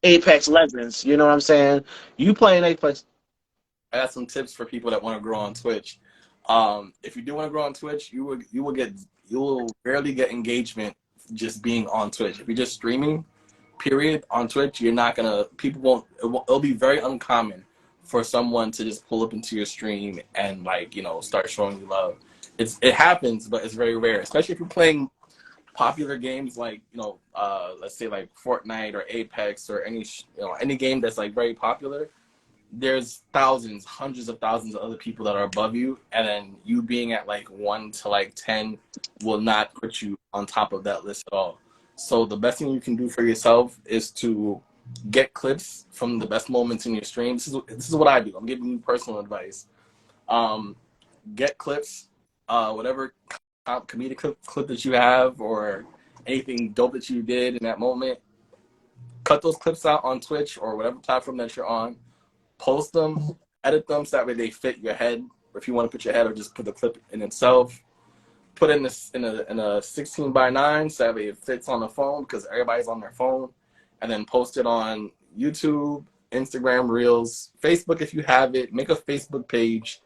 Apex Legends. You know what I'm saying? You playing Apex. I got some tips for people that want to grow on Twitch. If you do want to grow on Twitch, you will rarely get engagement just being on Twitch. If you're just streaming, period, on Twitch, it'll be very uncommon for someone to just pull up into your stream and start showing you love. It happens, but it's very rare, especially if you're playing popular games like, let's say like Fortnite or Apex or any game that's like very popular. There's thousands, hundreds of thousands of other people that are above you, and then you being at like 1 to like 10 will not put you on top of that list at all. So the best thing you can do for yourself is to get clips from the best moments in your stream. This is what I do. I'm giving you personal advice. Get clips, whatever comedic clip that you have or anything dope that you did in that moment. Cut those clips out on Twitch or whatever platform that you're on. Post them, edit them so that way they fit your head. Or if you want to put your head or just put the clip in itself. put it in a 16:9 so that it fits on the phone because everybody's on their phone, and then post it on YouTube, Instagram Reels, Facebook if you have it. Make a Facebook page,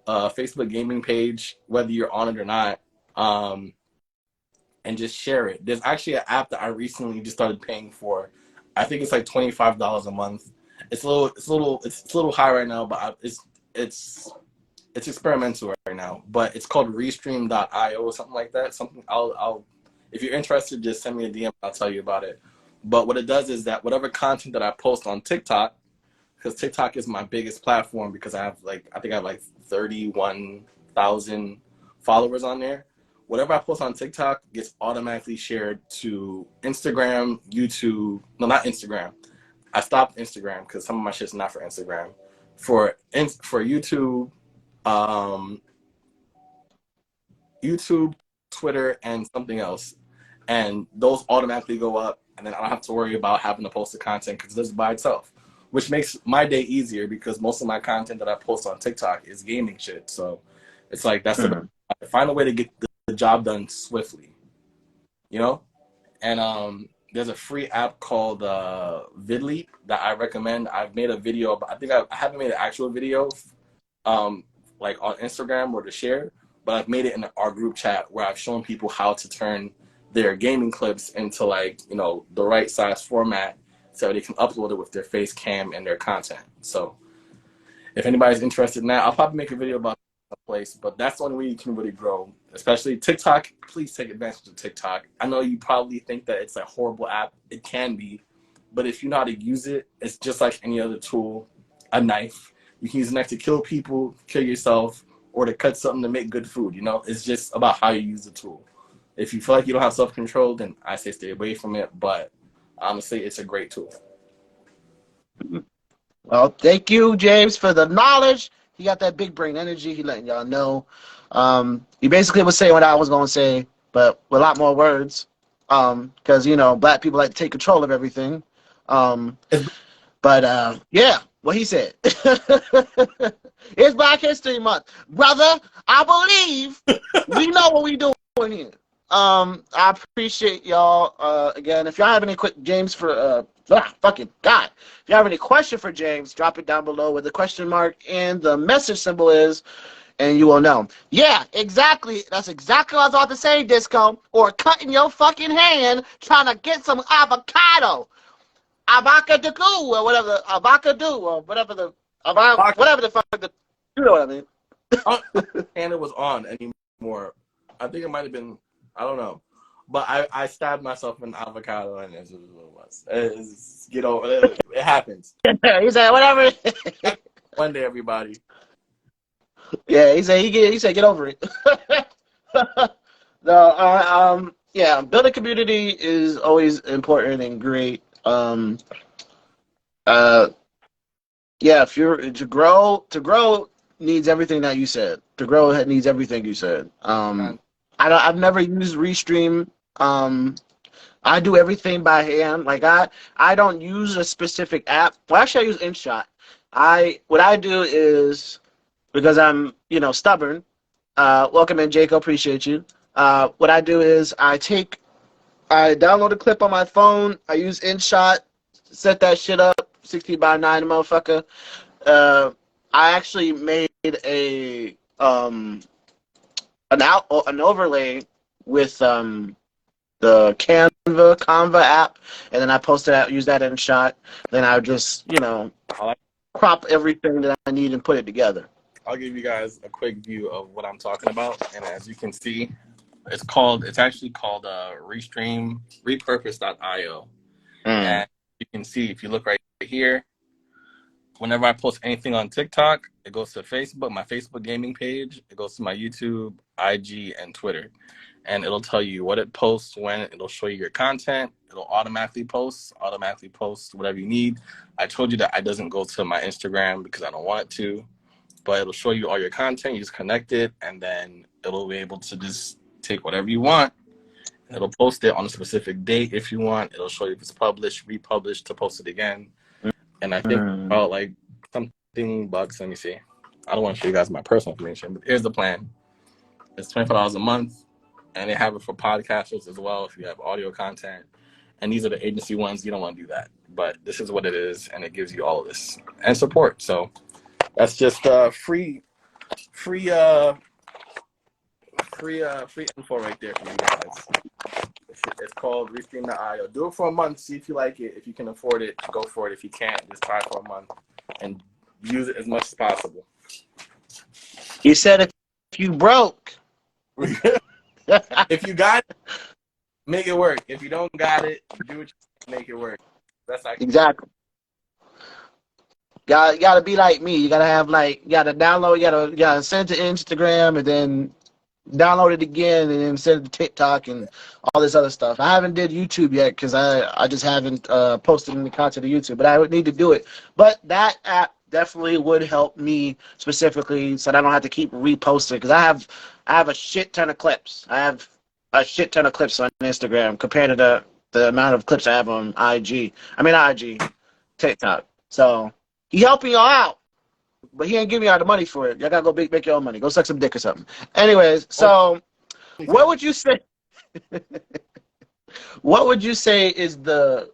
Facebook gaming page, whether you're on it or not, and just share it. There's actually an app that I recently just started paying for. I think it's like $25 a month. It's a little high right now, but it's experimental right now. But it's called Restream.io or something like that. Something I'll if you're interested, just send me a DM. I'll tell you about it. But what it does is that whatever content that I post on TikTok, because TikTok is my biggest platform because I think I have like 31,000 followers on there. Whatever I post on TikTok gets automatically shared to Instagram, YouTube. No, not Instagram. I stopped Instagram because some of my shit's not for Instagram. For YouTube, YouTube, Twitter, and something else. And those automatically go up, and then I don't have to worry about having to post the content because it does it by itself, which makes my day easier because most of my content that I post on TikTok is gaming shit. So it's like that's the find a way to get the job done swiftly, you know? And there's a free app called VidLeap that I recommend. I've made a video, but I think I haven't made an actual video like on Instagram or to share, but I've made it in our group chat where I've shown people how to turn their gaming clips into like, you know, the right size format so they can upload it with their face cam and their content. So if anybody's interested in that, I'll probably make a video about that place, but that's the only way you can really grow, especially TikTok. Please take advantage of TikTok. I know you probably think that it's a horrible app. It can be, but if you know how to use it, it's just like any other tool, a knife. You can use a knife to kill people, kill yourself, or to cut something to make good food, you know? It's just about how you use the tool. If you feel like you don't have self-control, then I say stay away from it, but honestly, it's a great tool. Well, thank you, James, for the knowledge. He got that big brain energy. He letting y'all know. He basically was saying what I was going to say, but with a lot more words. Because, you know, black people like to take control of everything. But yeah, what he said. It's Black History Month. Brother, I believe we know what we doing here. I appreciate y'all. Again, if y'all have any quick James for fucking God. If you have any question for James, drop it down below with the question mark and the message symbol is, and you will know. Yeah, exactly. That's exactly what I was about to say, Disco. Or cutting your fucking hand trying to get some avocado. Avocado or whatever avocado or whatever the fuck you know what I mean. And it was on anymore. I think it might have been, I don't know. But I stabbed myself in avocado and that's what it was. It's, you know, it happens. He said whatever. One day, everybody. Yeah, he said get over it. No, yeah, building community is always important and great. Yeah, if you're to grow needs everything that you said. To grow it needs everything you said. I've never used Restream. I do everything by hand. Like I don't use a specific app. Well, actually, I use InShot. What I do is because I'm stubborn. Welcome in, Jacob. Appreciate you. What I do is I download a clip on my phone. I use InShot, set that shit up, 16:9, motherfucker. I actually made an overlay with the Canva app, and then I posted out, use that InShot. Then I just crop everything that I need and put it together. I'll give you guys a quick view of what I'm talking about, and as you can see, it's actually called Restream Repurpose.io. And you can see if you look right here, whenever I post anything on TikTok, it goes to Facebook, my Facebook gaming page. It goes to my YouTube, IG, and Twitter. And it'll tell you what it posts, when. It'll show you your content. It'll automatically post whatever you need. I told you that it doesn't go to my Instagram because I don't want it to. But it'll show you all your content. You just connect it, and then it'll be able to just take whatever you want. It'll post it on a specific date if you want. It'll show you if it's published, republished, to post it again. And I think about like something bucks. Let me see. I don't want to show you guys my personal information, but here's the plan. It's $25 a month. and they have it for podcasters as well if you have audio content. And these are the agency ones. You don't want to do that, but this is what it is, and it gives you all of this and support. So that's just free info right there for you guys. It's called Restream the Io. Do it for a month, see if you like it. If you can afford it, go for it. If you can't, just try it for a month and use it as much as possible. You said if you broke. If you got it, make it work. If you don't got it, do it, make it work. That's exactly. You gotta be like me. You gotta have you gotta download. You gotta send it to Instagram and then download it again and then send it to TikTok and all this other stuff. I haven't did YouTube yet because I just haven't posted any content to YouTube, but I would need to do it. But that app definitely would help me specifically so that I don't have to keep reposting because I have a shit ton of clips. I have a shit ton of clips on Instagram compared to the amount of clips I have on TikTok. So he helping y'all out, but he ain't giving y'all the money for it. Y'all gotta go make your own money. Go suck some dick or something. Anyways, so what would you say? What would you say is the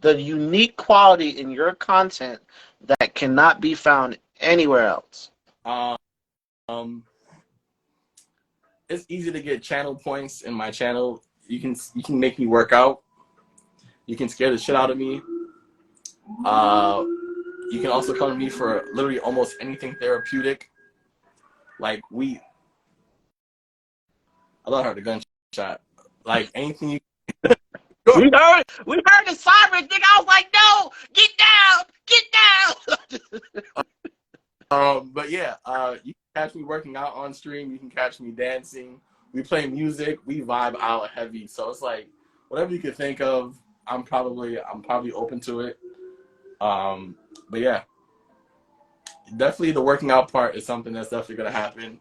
unique quality in your content that cannot be found anywhere else? It's easy to get channel points in my channel. You can make me work out. You can scare the shit out of me. You can also come to me for literally almost anything therapeutic. Like I love her the gunshot. Like anything you. We heard the sirens, nigga. I was like, no, get down. But yeah, you can catch me working out on stream. You can catch me dancing. We play music. We vibe out heavy. So it's like whatever you could think of. I'm probably open to it. But yeah, definitely the working out part is something that's definitely gonna happen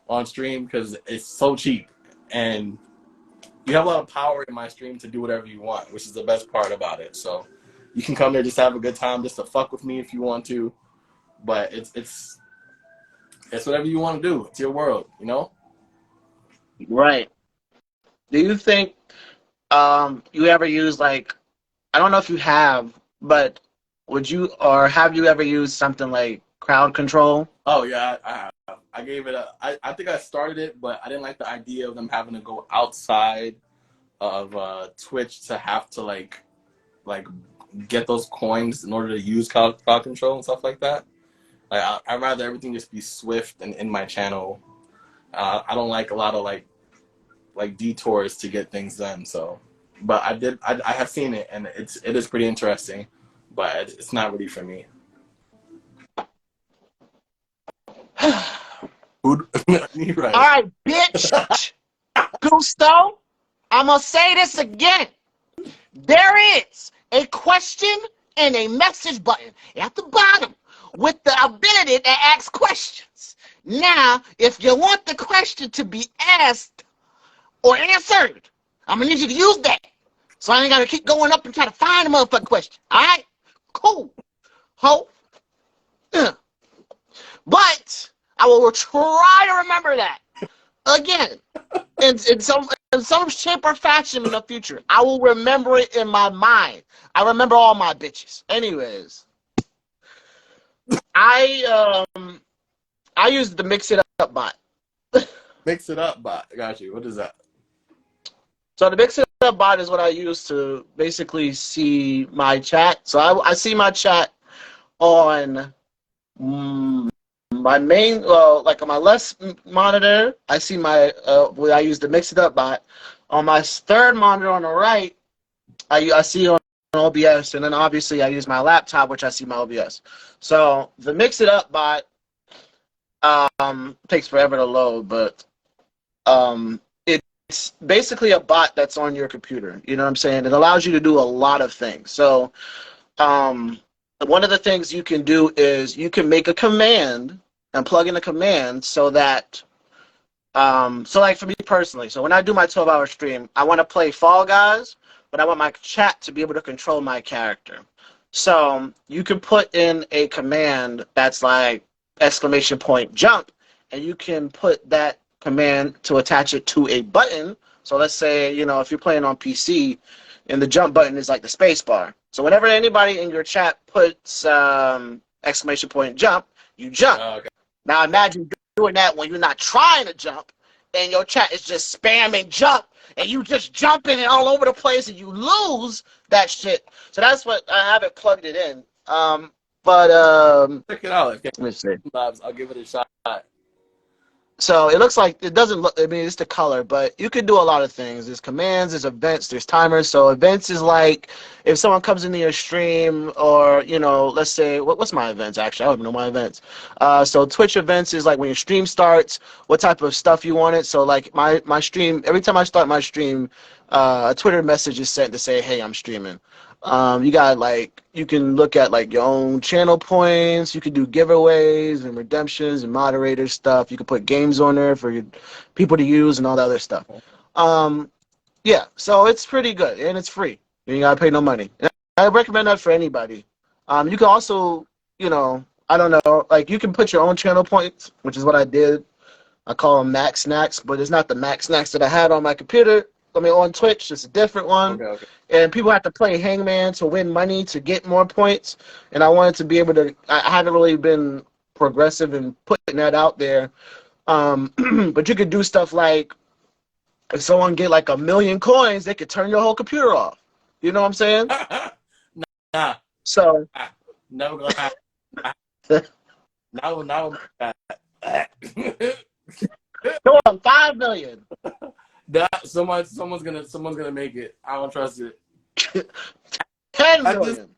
on stream because it's so cheap and you have a lot of power in my stream to do whatever you want, which is the best part about it. So you can come there just have a good time, just to fuck with me if you want to. But it's whatever you want to do. It's your world, you know? Right. Do you think you ever use I don't know if you have, but would you or have you ever used something like crowd control? Oh yeah, I have. I gave it I think I started it, but I didn't like the idea of them having to go outside of Twitch to have to like get those coins in order to use crowd control and stuff like that. Like I'd rather everything just be swift and in my channel. I don't like a lot of like detours to get things done. So, but I have seen it and it is pretty interesting, but it's not really for me. Right. All right, bitch. Gusto, I'm going to say this again. There is a question and a message button at the bottom with the ability to ask questions. Now, if you want the question to be asked or answered, I'm going to need you to use that. So I ain't got to keep going up and try to find a motherfucking question. All right? Cool. Ho. But I will try to remember that. Again, in some shape or fashion in the future, I will remember it in my mind. I remember all my bitches. Anyways, I used the Mix It Up bot. Mix It Up bot. Got you. What is that? So the Mix It Up bot is what I use to basically see my chat. So I see my chat on my main, like on my left monitor, I see my, where I use the Mix It Up bot. On my third monitor on the right, I see on OBS, and then obviously I use my laptop, which I see my OBS. So the Mix It Up bot takes forever to load, but it's basically a bot that's on your computer. You know what I'm saying? It allows you to do a lot of things. So one of the things you can do is you can make a command and plug in a command so that, so like for me personally, so when I do my 12-hour stream, I want to play Fall Guys, but I want my chat to be able to control my character. So you can put in a command that's like !jump, and you can put that command to attach it to a button So let's say, you know, if you're playing on PC and the jump button is like the space bar. So whenever anybody in your chat puts exclamation point jump, you jump. Oh, okay. Now imagine doing that when you're not trying to jump and your chat is just spamming jump and you just jumping it all over the place and you lose that shit. So that's what I haven't plugged it in. But Check it out. let me see. I'll give it a shot. So it looks like it doesn't look, I mean, it's the color, but you can do a lot of things. There's commands, there's events, there's timers. So events is like if someone comes into your stream or, you know, let's say, what's my events actually? I don't even know my events. So Twitch events is like when your stream starts, what type of stuff you want it. So like my stream, every time I start my stream, a Twitter message is sent to say, hey, I'm streaming. You got like you can look at like your own channel points. You can do giveaways and redemptions and moderator stuff. You can put games on there for your people to use and all that other stuff. Yeah, so it's pretty good and it's free. You gotta pay no money. And I recommend that for anybody. You can also, you know, I don't know, like you can put your own channel points, which is what I did. I call them Max Snacks, but it's not the Max Snacks that I had on my computer. I mean, on Twitch, it's a different one. Okay, okay. And people have to play Hangman to win money to get more points. And I wanted to be able to, I haven't really been progressive in putting that out there. But you could do stuff like, if someone get like 1,000,000 coins, they could turn your whole computer off. You know what I'm saying? Nah, So, never gonna happen. Now, go on, 5 million. that someone's gonna make it. I don't trust it. 10 At million.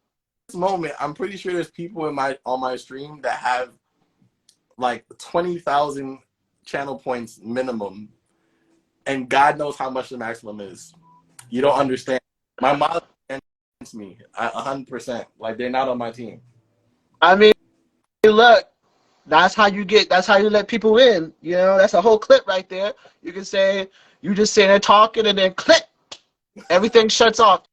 this moment, I'm pretty sure there's people on my stream that have like 20,000 channel points minimum, and God knows how much the maximum is. You don't understand. My mom against me 100%. Like they're not on my team. I mean, look, that's how you let people in. You know, that's a whole clip right there. You can say, you just sit there talking and then click, everything shuts off.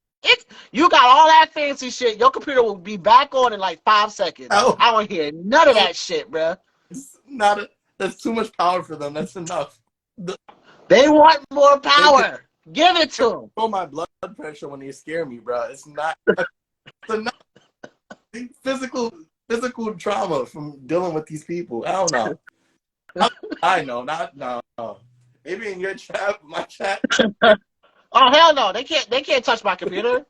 You got all that fancy shit. Your computer will be back on in like 5 seconds. Oh, I don't hear none of that shit, bro. it's not. That's too much power for them. That's enough. They want more They power. Give it to them. control my blood pressure when they scare me, bro. It's not. It's enough. Physical trauma from dealing with these people. I don't know. I know. No. Maybe in your chat, my chat. Oh hell no, they can't touch my computer.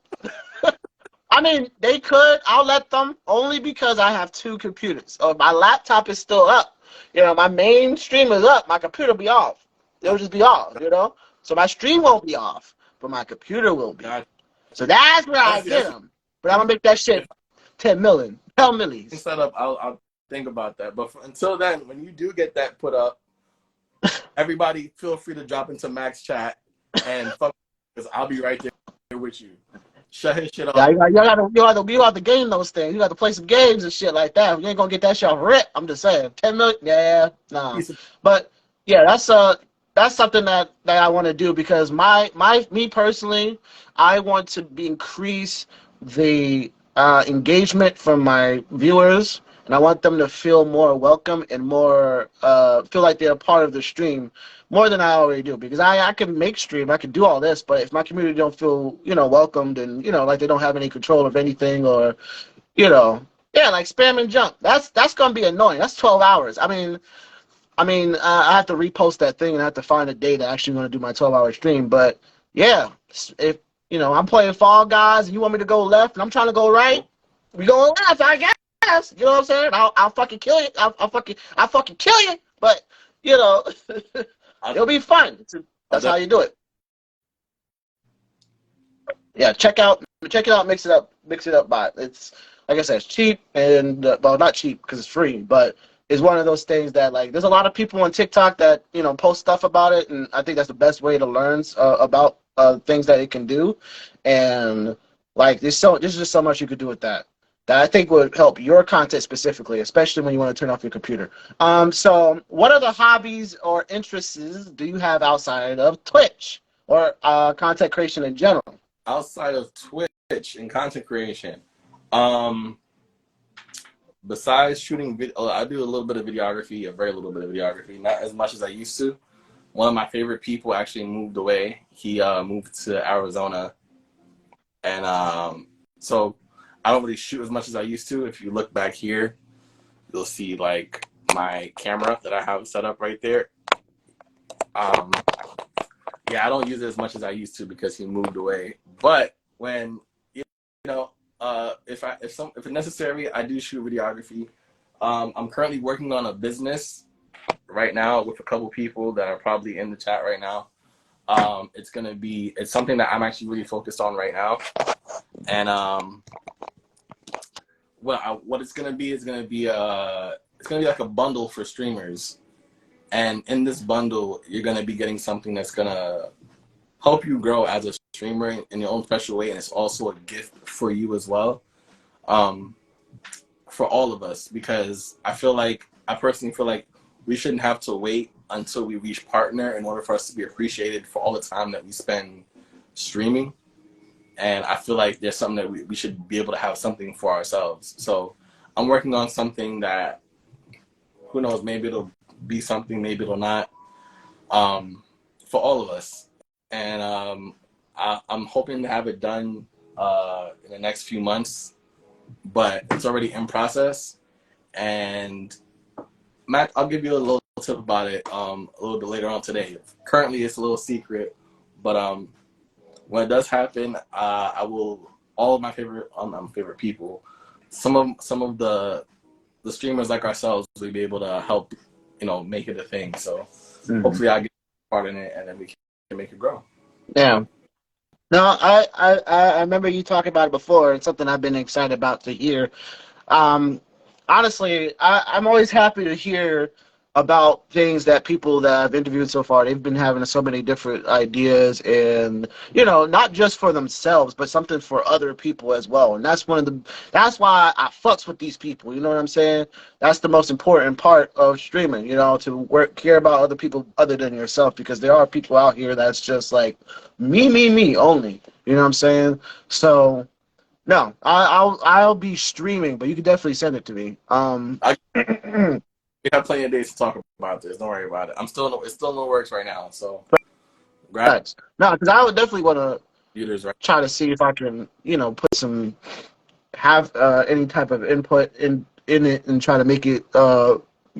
I mean, they could. I'll let them only because I have 2 computers. My laptop is still up. You know, my main stream is up. My computer will be off. It'll just be off. You know, so my stream won't be off, but my computer will be. So that's where I get them. But I'm gonna make that shit 10 million, 10 millies. Set up. I'll think about that. But until then, when you do get that put up, everybody feel free to drop into Max chat and fuck, because I'll be right there with you. Shut his shit off. Yeah, you got to game those things. You got to play some games and shit like that. You ain't gonna get that shit off rip. I'm just saying, 10 million. Yeah, nah. But yeah, that's something that I want to do because me personally, I want to increase the engagement from my viewers, and I want them to feel more welcome and more feel like they're a part of the stream more than I already do. Because I can make stream, I can do all this, but if my community don't feel, you know, welcomed and, you know, like they don't have any control of anything, or, you know, yeah, like spam and jump, that's gonna be annoying. That's 12 hours. I mean, I have to repost that thing and I have to find a day that I actually want to do my 12-hour stream. But yeah, if you know I'm playing Fall Guys and you want me to go left and I'm trying to go right, we going left, I guess. You know what I'm saying? I'll fucking kill you. I'll fucking kill you. But you know, it'll be fun. That's how you do it. Yeah, check it out, mix it up bot. It's like I said, it's cheap and well, not cheap because it's free, but it's one of those things that, like, there's a lot of people on TikTok that, you know, post stuff about it, and I think that's the best way to learn about things that it can do. And like there's just so much you could do with that I think would help your content specifically, especially when you want to turn off your computer. So what other hobbies or interests do you have outside of Twitch or content creation in general? Outside of Twitch and content creation, besides shooting video, I do a little bit of videography, a very little bit of videography, not as much as I used to. one of my favorite people actually moved away. He moved to Arizona, and so I don't really shoot as much as I used to. If you look back here, you'll see like my camera that I have set up right there. Um, yeah, I don't use it as much as I used to because he moved away. But when you know, if it's necessary, I do shoot videography. I'm currently working on a business right now with a couple people that are probably in the chat right now. It's something that I'm actually really focused on right now, and what it's gonna be is it's gonna be like a bundle for streamers, and in this bundle you're gonna be getting something that's gonna help you grow as a streamer in your own special way, and it's also a gift for you as well, for all of us, because I personally feel like we shouldn't have to wait until we reach partner in order for us to be appreciated for all the time that we spend streaming. And I feel like there's something that we should be able to have something for ourselves. So I'm working on something that, who knows, maybe it'll be something, maybe it'll not, for all of us. And I'm hoping to have it done in the next few months, but it's already in process. And Matt, I'll give you a little tip about it a little bit later on today. Currently, it's a little secret, but when it does happen, I will, all of my favorite favorite people, some of the streamers like ourselves will be able to help, make it a thing. So hopefully I get part in it, and then we can make it grow. Yeah. No, I remember you talking about it before. It's something I've been excited about to hear. Um, Honestly, I'm always happy to hear about things that people that I've interviewed so far, they've been having so many different ideas, and not just for themselves, but something for other people as well. And that's why I fucks with these people. You know what I'm saying? That's the most important part of streaming. To care about other people other than yourself, because there are people out here that's just like me only. You know what I'm saying? So. No, I'll be streaming, but you can definitely send it to me. We have plenty of days to talk about this. Don't worry about it. It's still in the works right now. So grab Thanks. No, because I would definitely want to computers right. try to see if I can, have any type of input in it and try to make it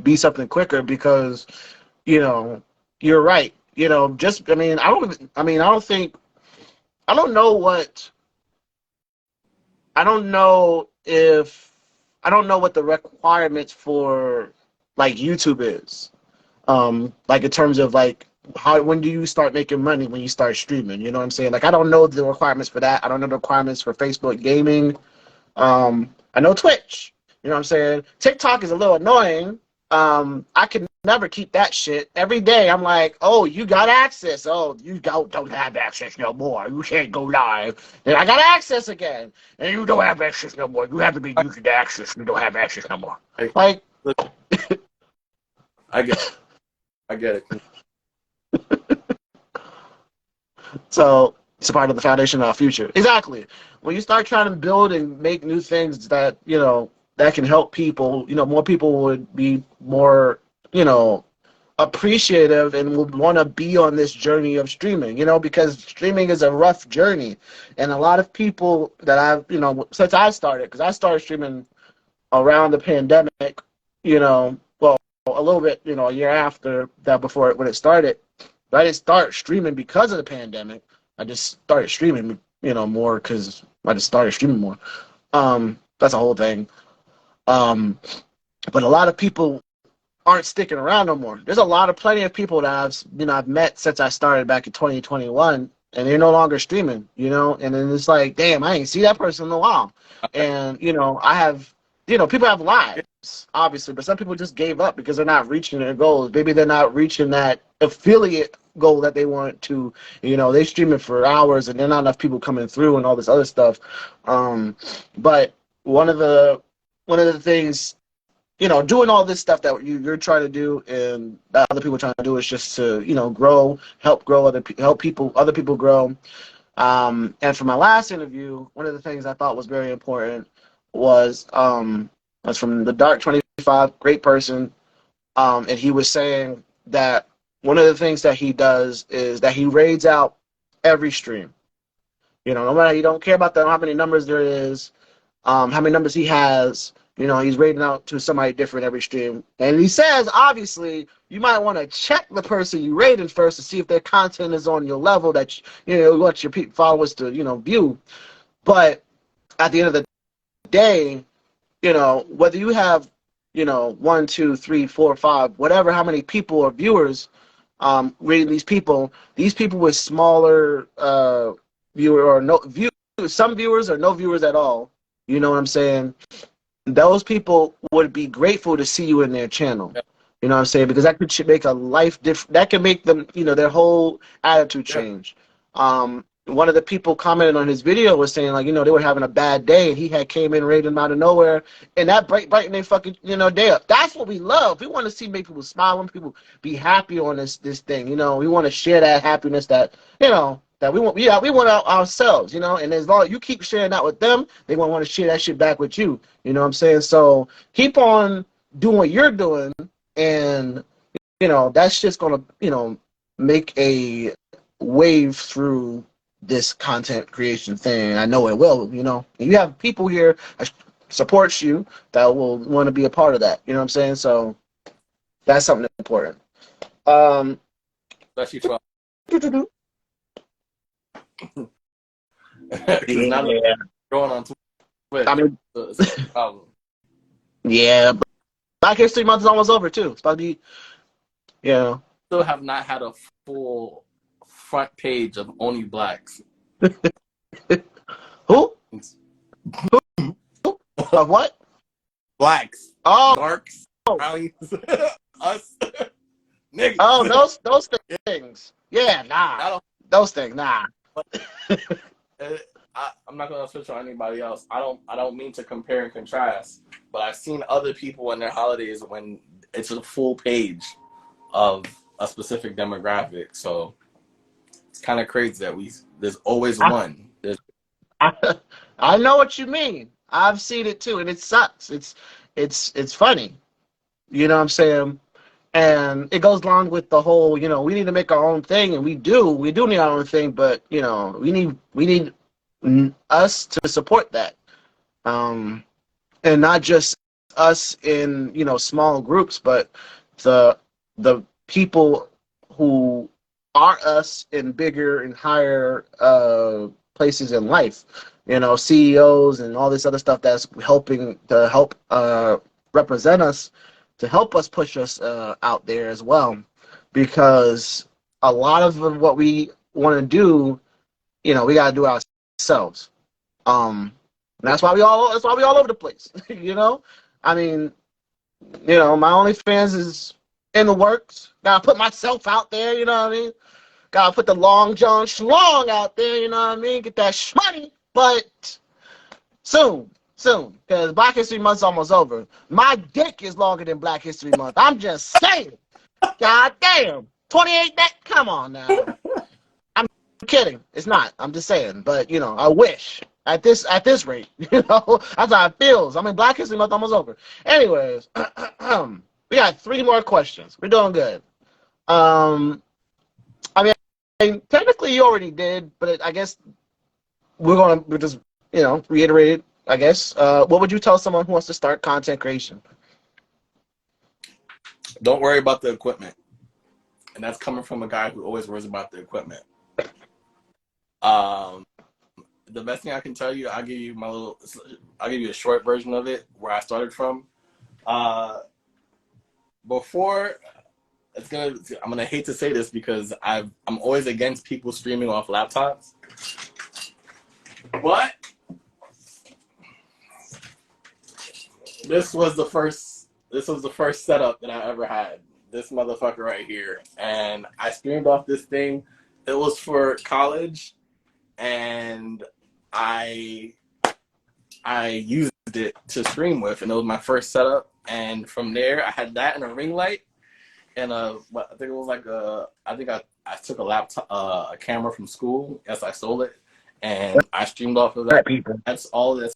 be something quicker, because you're right. I don't know what. I don't know what the requirements for like YouTube is. Like in terms of like when do you start making money when you start streaming? You know what I'm saying? Like I don't know the requirements for that. I don't know the requirements for Facebook gaming. I know Twitch. You know what I'm saying? TikTok is a little annoying. I can never keep that shit. Every day I'm like, oh, you got access. Oh, you don't have access no more. You can't go live. And I got access again. And you don't have access no more. You haven't been using the access. You don't have access no more. Like, I get it. So it's a part of the foundation of our future. Exactly. When you start trying to build and make new things that, that can help people, more people would be more, appreciative and would want to be on this journey of streaming, because streaming is a rough journey. And a lot of people that I've, since I started, because I started streaming around the pandemic, well, a little bit, a year after that, when it started. But I didn't start streaming because of the pandemic. I just started streaming, more because I just started streaming more. That's a whole thing. But a lot of people aren't sticking around no more. There's plenty of people that I've met since I started back in 2021, and they're no longer streaming, and then it's like, damn, I ain't see that person in a while. And, I have, people have lives, obviously, but some people just gave up because they're not reaching their goals. Maybe they're not reaching that affiliate goal that they want to, they stream it for hours and there are not enough people coming through and all this other stuff. But one of the things, doing all this stuff that you're trying to do and that other people are trying to do is just to, grow, help other people grow. And for my last interview, one of the things I thought was very important was from the Dark 25, great person, and he was saying that one of the things that he does is that he raids out every stream. You know, no matter, you don't care about how many numbers there is, how many numbers he has. You know, he's rating out to somebody different every stream. And he says, obviously, you might want to check the person you rated first to see if their content is on your level that, you want your followers to, view. But at the end of the day, whether you have, 1, 2, 3, 4, 5, whatever, how many people or viewers rating these people with smaller viewer or no view, some viewers or no viewers at all, you know what I'm saying? Those people would be grateful to see you in their channel. You know what I'm saying? Because that could make a life different. That can make them, their whole attitude change. One of the people commented on his video was saying, like, they were having a bad day, and he had came in, raided them out of nowhere, and that brightened their fucking, day up. That's what we love. We want to see make people smile, want people be happy on this thing. We want to share that happiness that, that we want. We want ourselves, and as long as you keep sharing that with them, they want to share that shit back with you. You know what I'm saying? So keep on doing what you're doing, and that's just gonna make a wave through this content creation thing. I know it will. And you have people here that supports you that will want to be a part of that. You know what I'm saying? So that's something important. Especially for yeah. Going on Twitter. I mean, it's a problem. Yeah, Black History Month is almost over too. It's about to be, Still have not had a full front page of only blacks. Who? Of what? Blacks. Oh, darks. Brownies. Us. Niggas. Oh, those things. Yeah, nah. Those things, nah. I'm not gonna switch on anybody else. I don't mean to compare and contrast, but I've seen other people in their holidays when it's a full page of a specific demographic. So it's kind of crazy that there's always one. I know what you mean. I've seen it too, and it sucks. It's funny. You know what I'm saying? And it goes along with the whole, we need to make our own thing, and we do need our own thing, but we need us to support that, and not just us in small groups, but the people who are us in bigger and higher places in life, CEOs and all this other stuff that's helping to help represent us, to help us push us out there as well, because a lot of what we want to do, we got to do ourselves. That's why we all over the place. I mean, my OnlyFans is in the works. Gotta put myself out there. You know what I mean? Gotta put the Long John Schlong out there. You know what I mean? Get that money, but soon, because Black History Month's almost over. My dick is longer than Black History Month. I'm just saying. God damn. 28 that? Come on now. I'm kidding. It's not. I'm just saying. But, I wish. At this rate. That's how it feels. I mean, Black History Month almost over. Anyways, we got 3 more questions. We're doing good. I mean, technically you already did, but I guess we'll just, reiterate it. I guess. What would you tell someone who wants to start content creation? Don't worry about the equipment. And that's coming from a guy who always worries about the equipment. The best thing I can tell you, I'll give you a short version of it where I started from. Before, I'm gonna hate to say this because I'm always against people streaming off laptops. But this was the first setup that I ever had. This motherfucker right here. And I streamed off this thing. It was for college, and I used it to stream with, and it was my first setup. And from there, I had that and a ring light, and I think it was like I took a laptop, a camera from school. Yes, I stole it, and I streamed off of that. That's all it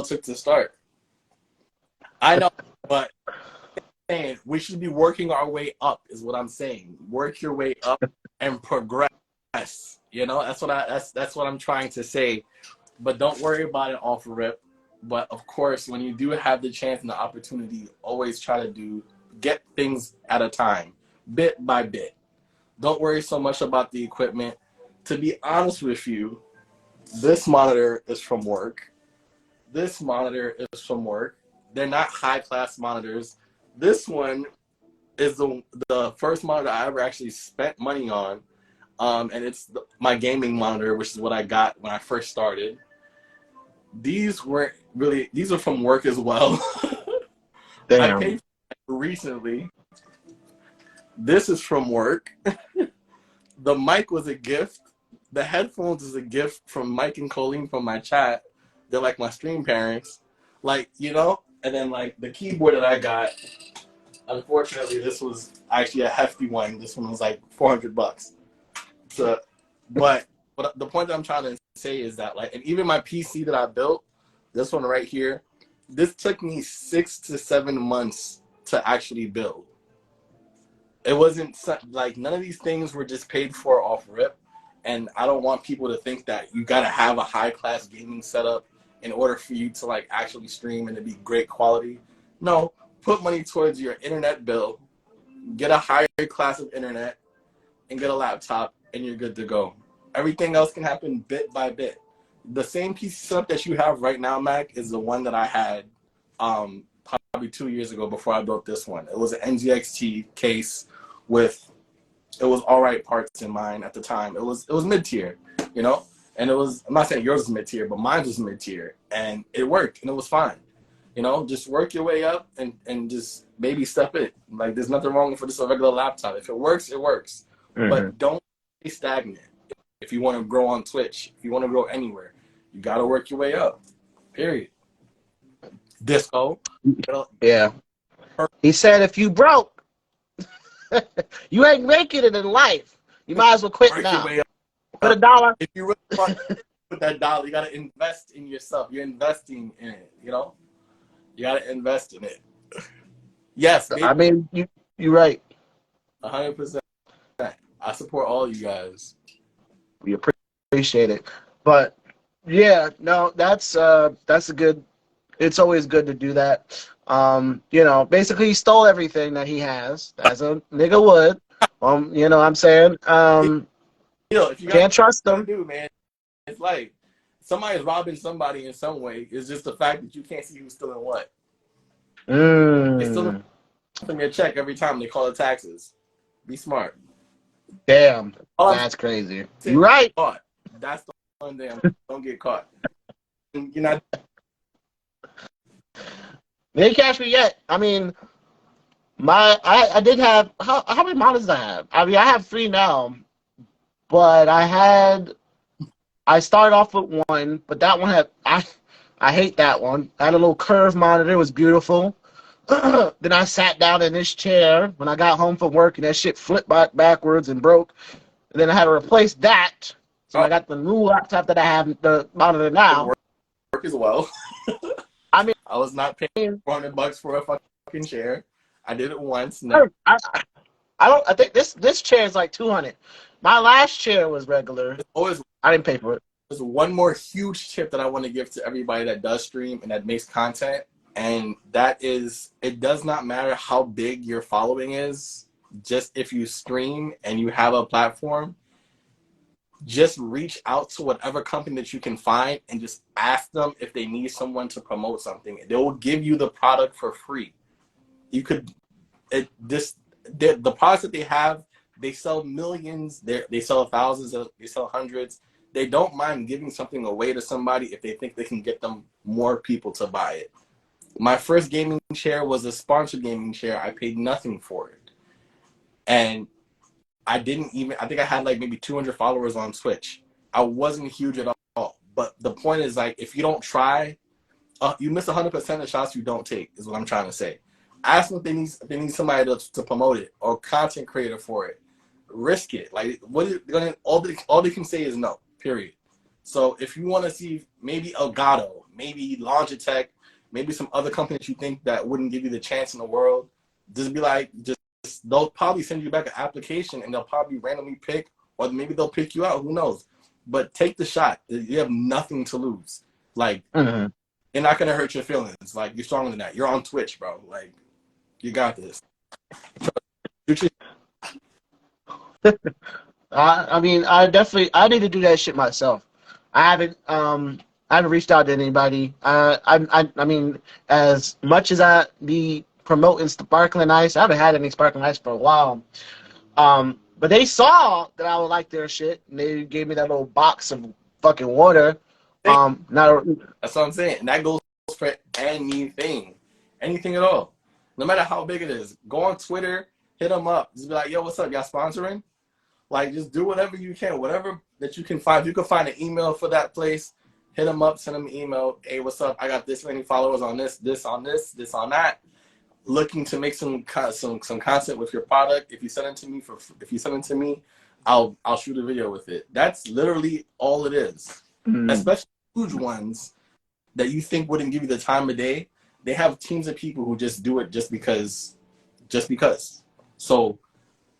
took to start. I know, but saying we should be working our way up is what I'm saying. Work your way up and progress. You know, that's what I'm trying to say. But don't worry about it off rip. But of course, when you do have the chance and the opportunity, always try to get things at a time, bit by bit. Don't worry so much about the equipment. To be honest with you, this monitor is from work. This monitor is from work. They're not high class monitors. This one is the first monitor I ever actually spent money on. And it's my gaming monitor, which is what I got when I first started. These weren't really, these are from work as well. I Damn. paid for it recently. This is from work. The mic was a gift. The headphones is a gift from Mike and Colleen from my chat. They're like my stream parents. Like, you know? And then like the keyboard that I got, unfortunately, this was actually a hefty one. This one was like $400. So, but the point that I'm trying to say is that like, and even my PC that I built, this one right here, this took me 6 to 7 months to actually build. It wasn't like none of these things were just paid for off rip. And I don't want people to think that you got to have a high class gaming setup in order for you to like actually stream and to be great quality. No, put money towards your internet bill, get a higher class of internet, and get a laptop, and you're good to go. Everything else can happen bit by bit. The same PC setup that you have right now, Mac, is the one that I had probably 2 years ago before I built this one. It was an NGXT case with, it was all right parts in mine at the time. It was mid-tier, you know? And it was, I'm not saying yours was mid-tier, but mine was mid-tier. And it worked, and it was fine. You know, just work your way up and just maybe step it. Like, there's nothing wrong with just a regular laptop. If it works, it works. Mm-hmm. But don't stay stagnant. If you want to grow on Twitch, if you want to grow anywhere, you got to work your way up. Period. Disco. Yeah. He said if you broke, you ain't making it in life. You might as well quit work now. Your way up. Put $1. If you really want to put that dollar, you got to invest in yourself. You're investing in it, you know? You got to invest in it. Yes. Maybe. I mean, you're right. 100%. I support all you guys. We appreciate it. But yeah, no, that's a good, it's always good to do that. You know, basically he stole everything that he has, as a nigga would. You know what I'm saying? You know, if you can't trust them. Do, man. It's like somebody's robbing somebody in some way. It's just the fact that you can't see who's stealing what. They still from your check every time they call it taxes. Be smart. Damn, that's crazy. You're right. Caught. That's the one thing. Don't get caught. You're not. They didn't catch me yet. I mean, I did have how many monitors did I have? I mean, I have 3 now, but I started off with 1, but that one had I hate that one. I had a little curved monitor. It was beautiful. Then I sat down in this chair when I got home from work, and that shit flipped backwards and broke. And then I had to replace that. So I got the new laptop that I have, the monitor now. Work as well. I mean, I was not paying $400 for a fucking chair. I did it once. No. I think this chair is like $200. My last chair was regular. I didn't pay for it. There's one more huge tip that I want to give to everybody that does stream and that makes content. And that is, it does not matter how big your following is. Just if you stream and you have a platform, just reach out to whatever company that you can find and just ask them if they need someone to promote something. They will give you the product for free. You could, the products that they have, they sell millions, they sell thousands, they sell hundreds. They don't mind giving something away to somebody if they think they can get them more people to buy it. My first gaming chair was a sponsored gaming chair. I paid nothing for it. And I think I had like maybe 200 followers on Twitch. I wasn't huge at all. But the point is, like, if you don't try, you miss 100% of shots you don't take, is what I'm trying to say. Ask them if they need somebody to promote it or content creator for it. Risk it. Like, all they can say is no, period. So if you want to see maybe Elgato, maybe Longitech, maybe some other company that you think that wouldn't give you the chance in the world, Just be like, just they'll probably send you back an application and they'll probably randomly pick, or maybe they'll pick you out. Who knows? But take the shot. You have nothing to lose. Like, you're not gonna hurt your feelings. Like, you're stronger than that. You're on Twitch, bro. Like, you got this. I mean, I need to do that shit myself. I haven't reached out to anybody. I mean, as much as I be promoting sparkling ice, I haven't had any sparkling ice for a while. But they saw that I would like their shit, and they gave me that little box of fucking water. Not That's what I'm saying. And that goes for anything, anything at all. No matter how big it is, go on Twitter, hit them up. Just be like, yo, what's up? Y'all sponsoring? Like, just do whatever you can, whatever that you can find. If you can find an email for that place, hit them up, send them an email. Hey, what's up? I got this many followers on this on that. Looking to make some content with your product. If you send it to me, I'll shoot a video with it. That's literally all it is. Especially huge ones that you think wouldn't give you the time of day. They have teams of people who just do it just because. So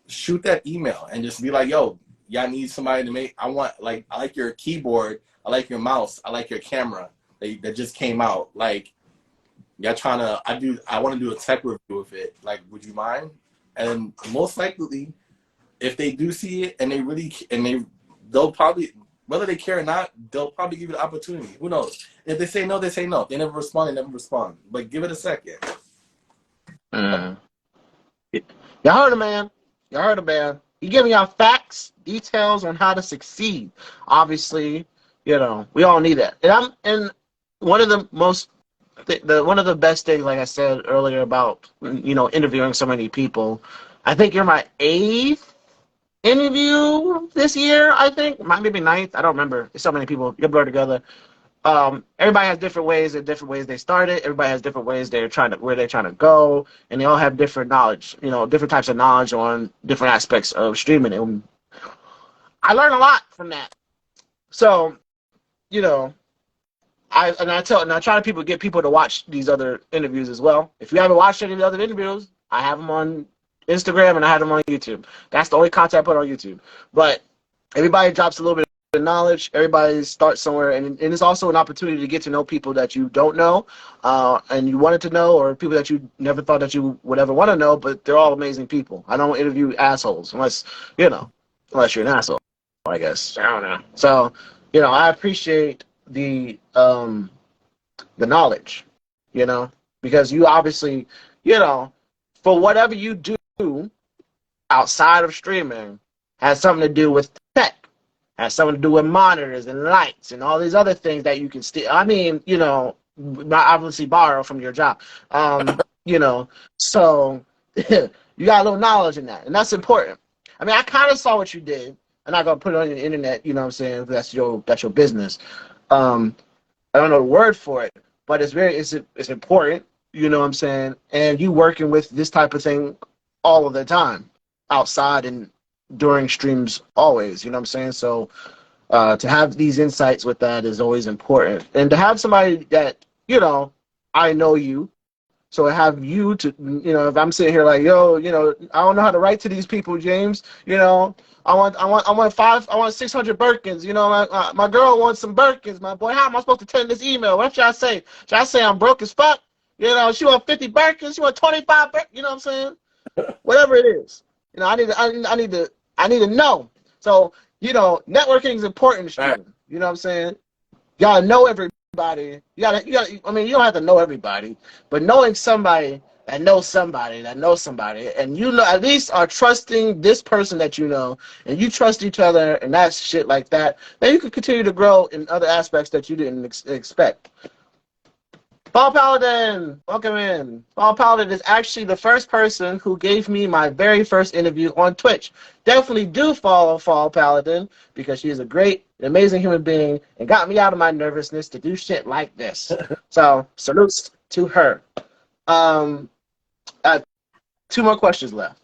shoot that email and just be like, yo, y'all need somebody to make. I like your keyboard. I like your mouse. I like your camera that just came out. Like, y'all trying to, I want to do a tech review of it. Like, would you mind? And most likely, if they do see it and they'll probably, whether they care or not, they'll probably give you the opportunity. Who knows? If they say no, they say no. If they never respond. But give it a second. Y'all heard a man. He giving y'all facts, details on how to succeed. Obviously, we all need that. And one of the most, one of the best things, like I said earlier about, interviewing so many people, I think you're my 8th interview this year, I think. Maybe 9th. I don't remember. There's so many people. You're blurred together. Everybody has different ways they started. Everybody has different ways where they're trying to go, and they all have different knowledge, different types of knowledge on different aspects of streaming. And I learned a lot from that. So, I try to get people to watch these other interviews as well. If you haven't watched any of the other interviews, I have them on Instagram and I have them on YouTube. That's the only content I put on YouTube. But everybody drops a little bit of knowledge. Everybody starts somewhere, and it's also an opportunity to get to know people that you don't know, and you wanted to know, or people that you never thought that you would ever want to know. But they're all amazing people. I don't interview assholes unless you're an asshole, I guess. I don't know. So, I appreciate the knowledge, because you obviously, for whatever you do outside of streaming has something to do with tech, has something to do with monitors and lights and all these other things that you can still, obviously borrow from your job. So you got a little knowledge in that, and that's important. I mean, I kind of saw what you did. I'm not gonna put it on the internet, you know what I'm saying? That's your business. I don't know the word for it, but it's important, you know what I'm saying? And you working with this type of thing all of the time, outside and during streams always, you know what I'm saying? So to have these insights with that is always important. And to have somebody that, I know you, so I have you to, if I'm sitting here like, yo, I don't know how to write to these people, James, I want 600 Birkins. My girl wants some Birkins. My boy, how am I supposed to tell this email? What should I say? Should I say I'm broke as fuck? She want 50 Birkins. She want 25 Birkins. You know what I'm saying? Whatever it is. I need to know. So, networking is important in streaming. You know what I'm saying? You gotta know everybody. You don't have to know everybody, but knowing somebody that knows somebody that knows somebody, and at least are trusting this person that and you trust each other, and that's shit like that, then you can continue to grow in other aspects that you didn't expect. Paul Paladin, welcome in. Paul Paladin is actually the first person who gave me my very first interview on Twitch. Definitely do follow Paul Paladin, because she is a great, amazing human being and got me out of my nervousness to do shit like this. So, salutes to her. Two more questions left.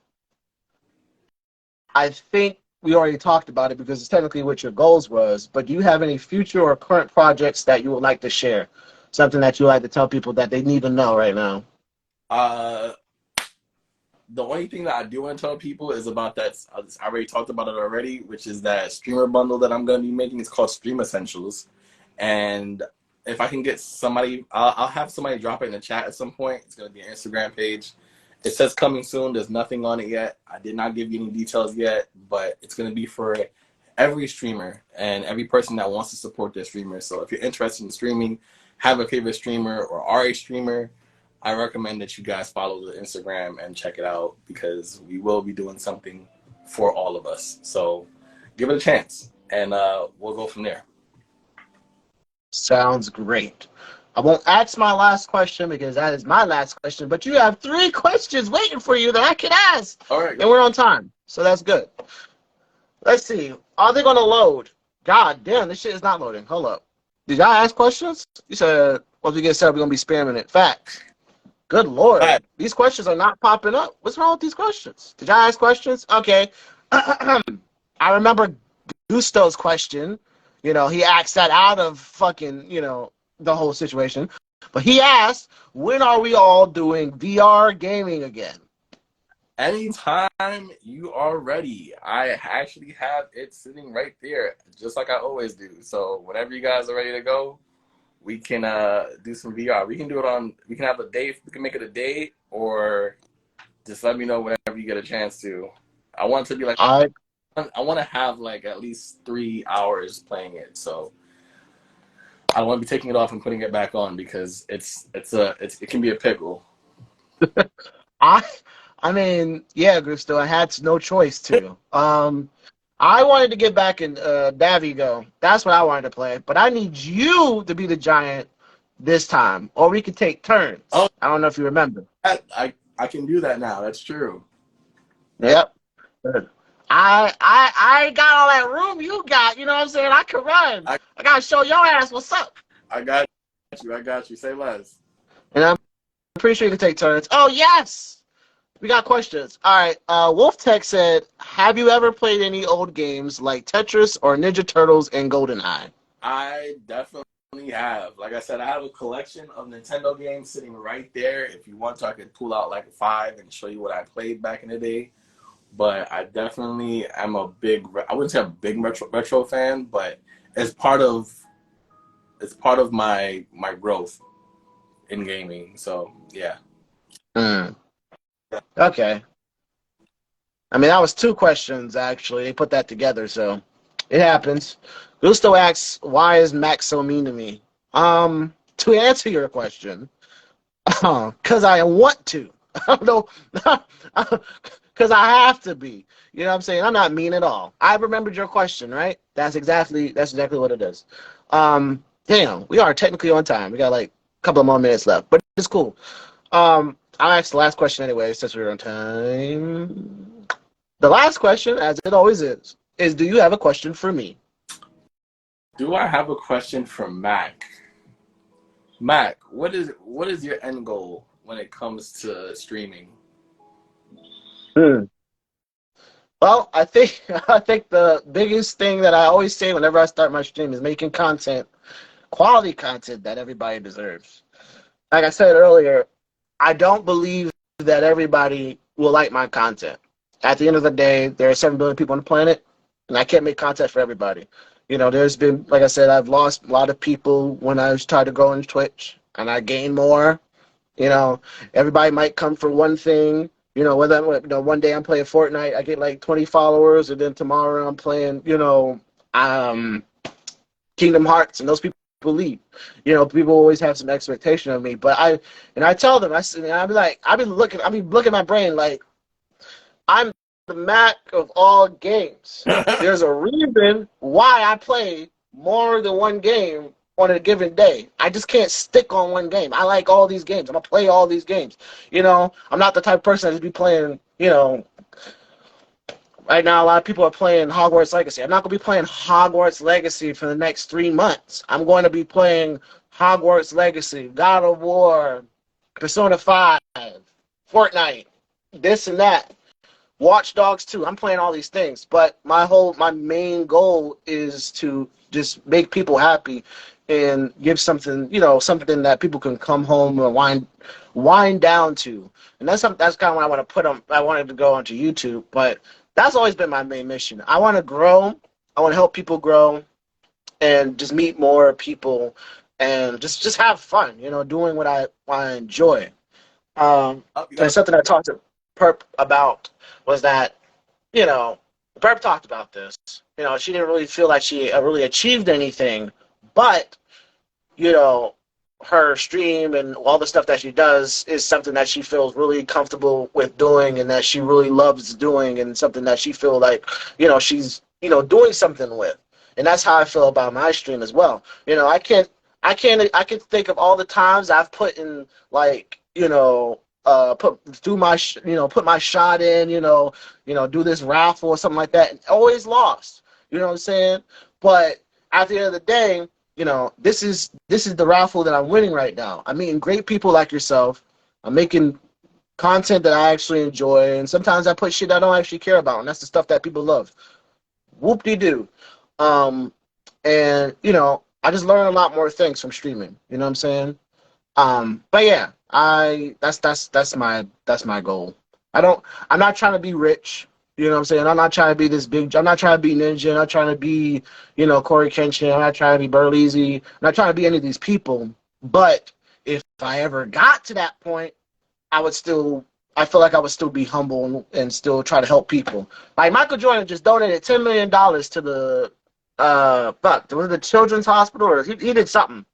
I think we already talked about it because it's technically what your goals was, but do you have any future or current projects that you would like to share? Something that you like to tell people that they need to know right now? the only thing that I do want to tell people is about that. I already talked about it already, which is that streamer bundle that I'm going to be making. It's called Stream Essentials, and if I can get somebody, I'll have somebody drop it in the chat at some point. It's going to be an Instagram page. It says coming soon. There's nothing on it yet. I did not give you any details yet, but it's going to be for every streamer and every person that wants to support their streamer. So if you're interested in streaming, have a favorite streamer, or are a streamer, I recommend that you guys follow the Instagram and check it out, because we will be doing something for all of us. So give it a chance, and we'll go from there. Sounds great. I won't ask my last question because that is my last question, but you have 3 questions waiting for you that I can ask. All right. And we're on time, so that's good. Let's see. Are they going to load? God damn, this shit is not loading. Hold up. Did y'all ask questions? You said, once we get set up, we're going to be spamming it. Facts. Good Lord. Right. These questions are not popping up. What's wrong with these questions? Did y'all ask questions? Okay. I remember Gusto's question. You know, he asked that out of fucking, you know, the whole situation. But he asked, when are we all doing VR gaming again? Anytime you are ready. I actually have it sitting right there, just like I always do. So whenever you guys are ready to go, we can do some VR. We can do it on, we can have a day, we can make it a day, or just let me know whenever you get a chance to. I want it to be like, I want to have like at least 3 hours playing it. So I don't want to be taking it off and putting it back on, because it can be a pickle. I mean, yeah, Gusto, I had no choice to. I wanted to get back in Davy Go. That's what I wanted to play. But I need you to be the giant this time, or we could take turns. Oh, I don't know if you remember. I can do that now. That's true. Yep. I got all that room you got. You know what I'm saying? I can run. I got to show your ass what's up. I got you. Say less. And I'm pretty sure you can take turns. Oh, yes. We got questions. All right. Wolf Tech said, have you ever played any old games like Tetris or Ninja Turtles and GoldenEye? I definitely have. Like I said, I have a collection of Nintendo games sitting right there. If you want to, I could pull out like 5 and show you what I played back in the day. But I definitely am a big, I wouldn't say a big retro fan, but it's part of my growth in gaming. So yeah. Okay. I mean, that was 2 questions, actually. They put that together, so it happens. Gusto asks, why is Max so mean to me? To answer your question, because I want to. I don't know. Because I have to be. You know what I'm saying? I'm not mean at all. I remembered your question, right? That's exactly what it is. Damn, we are technically on time. We got like a couple of more minutes left, but it's cool. I'll ask the last question anyway, since we're on time. The last question, as it always is do you have a question for me? Do I have a question for Mac? Mac, what is your end goal when it comes to streaming? Well, I think the biggest thing that I always say whenever I start my stream is making content, quality content that everybody deserves. Like I said earlier, I don't believe that everybody will like my content. At the end of the day, there are 7 billion people on the planet, and I can't make content for everybody. You know, there's been, like I said, I've lost a lot of people when I started growing Twitch, and I gained more. You know, everybody might come for one thing. You know, whether one day I'm playing Fortnite, I get like 20 followers, and then tomorrow I'm playing, Kingdom Hearts, and those people leave. You know, people always have some expectation of me, but I tell them, I be looking at my brain like I'm the Mac of all games. There's a reason why I play more than one game on a given day. I just can't stick on one game. I like all these games. I'm gonna play all these games. You know, I'm not the type of person to be playing, right now, a lot of people are playing Hogwarts Legacy. I'm not going to be playing Hogwarts Legacy for the next 3 months. I'm going to be playing Hogwarts Legacy, God of War, Persona 5, Fortnite, this and that. Watch Dogs 2. I'm playing all these things, but my main goal is to just make people happy and give something, something that people can come home and wind down to. And that's kind of what I want to put on. I wanted to go onto YouTube, but that's always been my main mission. I want to grow. I want to help people grow and just meet more people and just have fun, doing what I enjoy. And something I talked to Perp about was that, you know, Perp talked about this. She didn't really feel like she really achieved anything, but, you know, her stream and all the stuff that she does is something that she feels really comfortable with doing and that she really loves doing and something that she feel like, she's, doing something with. And that's how I feel about my stream as well. I can think of all the times I've put in like, put my shot in, do this raffle or something like that, and always lost. You know what I'm saying? But at the end of the day, this is the raffle that I'm winning right now. I'm meeting great people like yourself. I'm making content that I actually enjoy, and sometimes I put shit I don't actually care about, and that's the stuff that people love. Whoop-de-doo. And I just learn a lot more things from streaming. You know what I'm saying? But yeah, that's my goal. I'm not trying to be rich. You know what I'm saying? I'm not trying to be I'm not trying to be Ninja. I'm not trying to be, Corey Kenshin. I'm not trying to be Burleezy. I'm not trying to be any of these people. But if I ever got to that point, I feel like I would still be humble and still try to help people. Like Michael Jordan just donated $10 million to the, was it the Children's Hospital, or he did something.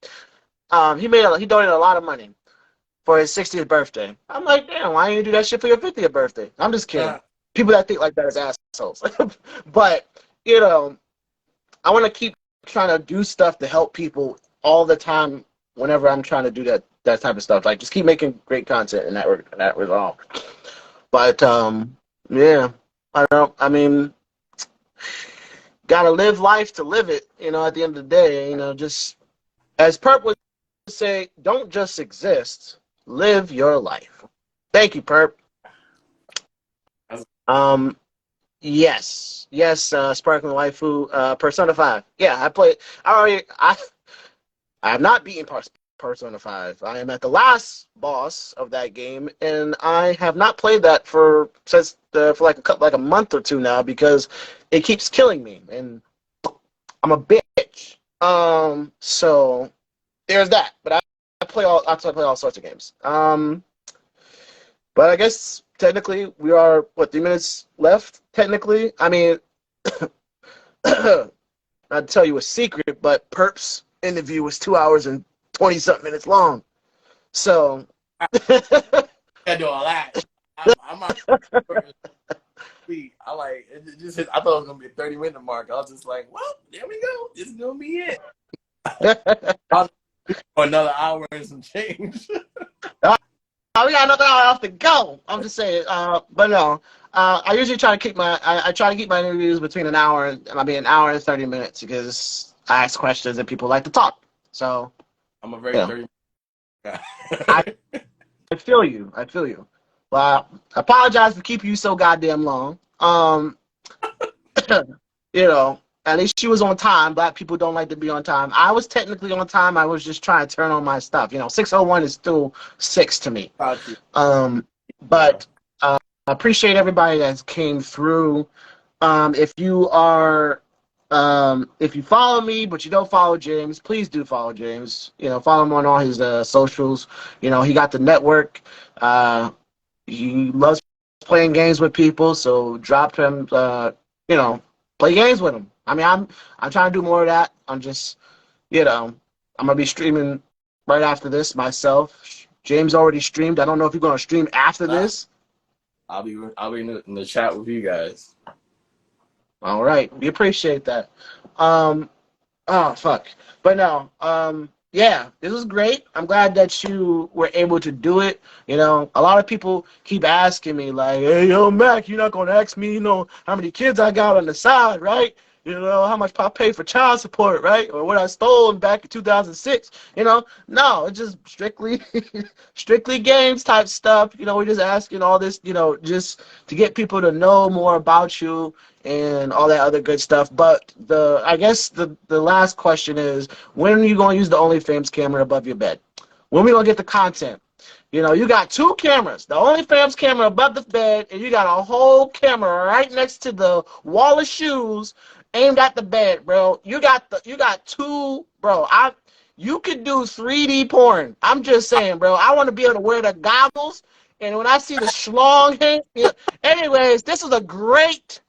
He donated a lot of money for his 60th birthday. I'm like, damn, why didn't you do that shit for your 50th birthday? I'm just kidding. People that think like that is assholes. But, I want to keep trying to do stuff to help people all the time whenever I'm trying to do that type of stuff. Like, just keep making great content in that resolve. But, yeah, I mean, gotta live life to live it, at the end of the day, just as Perp would say, don't just exist, live your life. Thank you, Perp. Yes, Sparkling Waifu, Persona 5. Yeah, I have not beaten Persona 5. I am at the last boss of that game, and I have not played that for like a month or two now because it keeps killing me, and I'm a bitch. So there's that. But I play all sorts of games. But I guess technically we are 3 minutes left. Technically, I mean, I'd tell you a secret, but Perp's interview was 2 hours and 20-something minutes long. So I do all that. I'm not. I like it. Just I thought it was gonna be a 30-minute mark. I was just like, well, there we go. This is gonna be it. For another hour and some change. We got another hour off to go. I'm just saying, but no. I usually try to keep my interviews between an hour and 30 minutes because I ask questions and people like to talk. So I'm a very 30 guy. I feel you. Well, I apologize for keeping you so goddamn long. At least she was on time. Black people don't like to be on time. I was technically on time. I was just trying to turn on my stuff. 6:01 is still 6 to me. But I appreciate everybody that came through. If you follow me but you don't follow James, please do follow James. Follow him on all his socials. He got the network. He loves playing games with people, so drop him. Play games with him. I mean, I'm trying to do more of that. I'm just, I'm gonna be streaming right after this myself. James already streamed. I don't know if you're gonna stream after this. I'll be in the chat with you guys. All right, we appreciate that. Oh fuck, but no. Yeah, this was great. I'm glad that you were able to do it. A lot of people keep asking me like, "Hey, yo, Mac, you're not gonna ask me, how many kids I got on the side, right?" You know, how much I paid for child support, right? Or what I stole back in 2006. You know, no, it's just strictly, strictly games type stuff. You know, we're just asking all this, you know, just to get people to know more about you and all that other good stuff. But I guess the last question is, when are you going to use the OnlyFans camera above your bed? When are we going to get the content? You know, you got 2 cameras, the OnlyFans camera above the bed, and you got a whole camera right next to the wall of shoes aimed at the bed, bro. You got 2, bro. You could do 3D porn. I'm just saying, bro. I want to be able to wear the goggles, and when I see the schlong hang. Yeah. Anyways, this was a great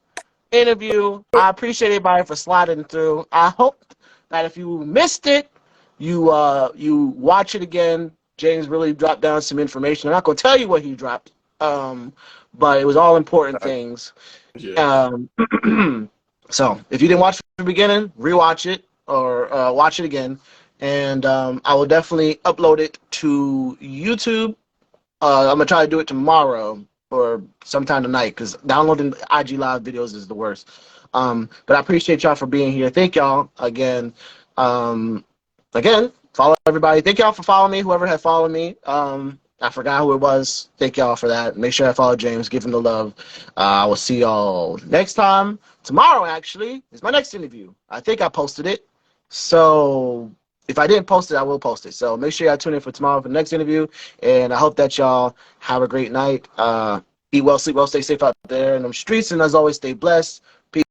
interview. I appreciate everybody for sliding through. I hope that if you missed it, you watch it again. James really dropped down some information. I'm not gonna tell you what he dropped, but it was all important things. Yeah. So if you didn't watch from the beginning, rewatch it or watch it again, and I will definitely upload it to YouTube. I'm gonna try to do it tomorrow or sometime tonight because downloading IG Live videos is the worst. But I appreciate y'all for being here. Thank y'all again. Again, follow everybody. Thank y'all for following me. Whoever had followed me, I forgot who it was. Thank y'all for that. Make sure I follow James. Give him the love. I will see y'all next time. Tomorrow, actually, is my next interview. I think I posted it. So if I didn't post it, I will post it. So make sure y'all tune in for tomorrow for the next interview. And I hope that y'all have a great night. Eat well, sleep well, stay safe out there in them streets. And as always, stay blessed.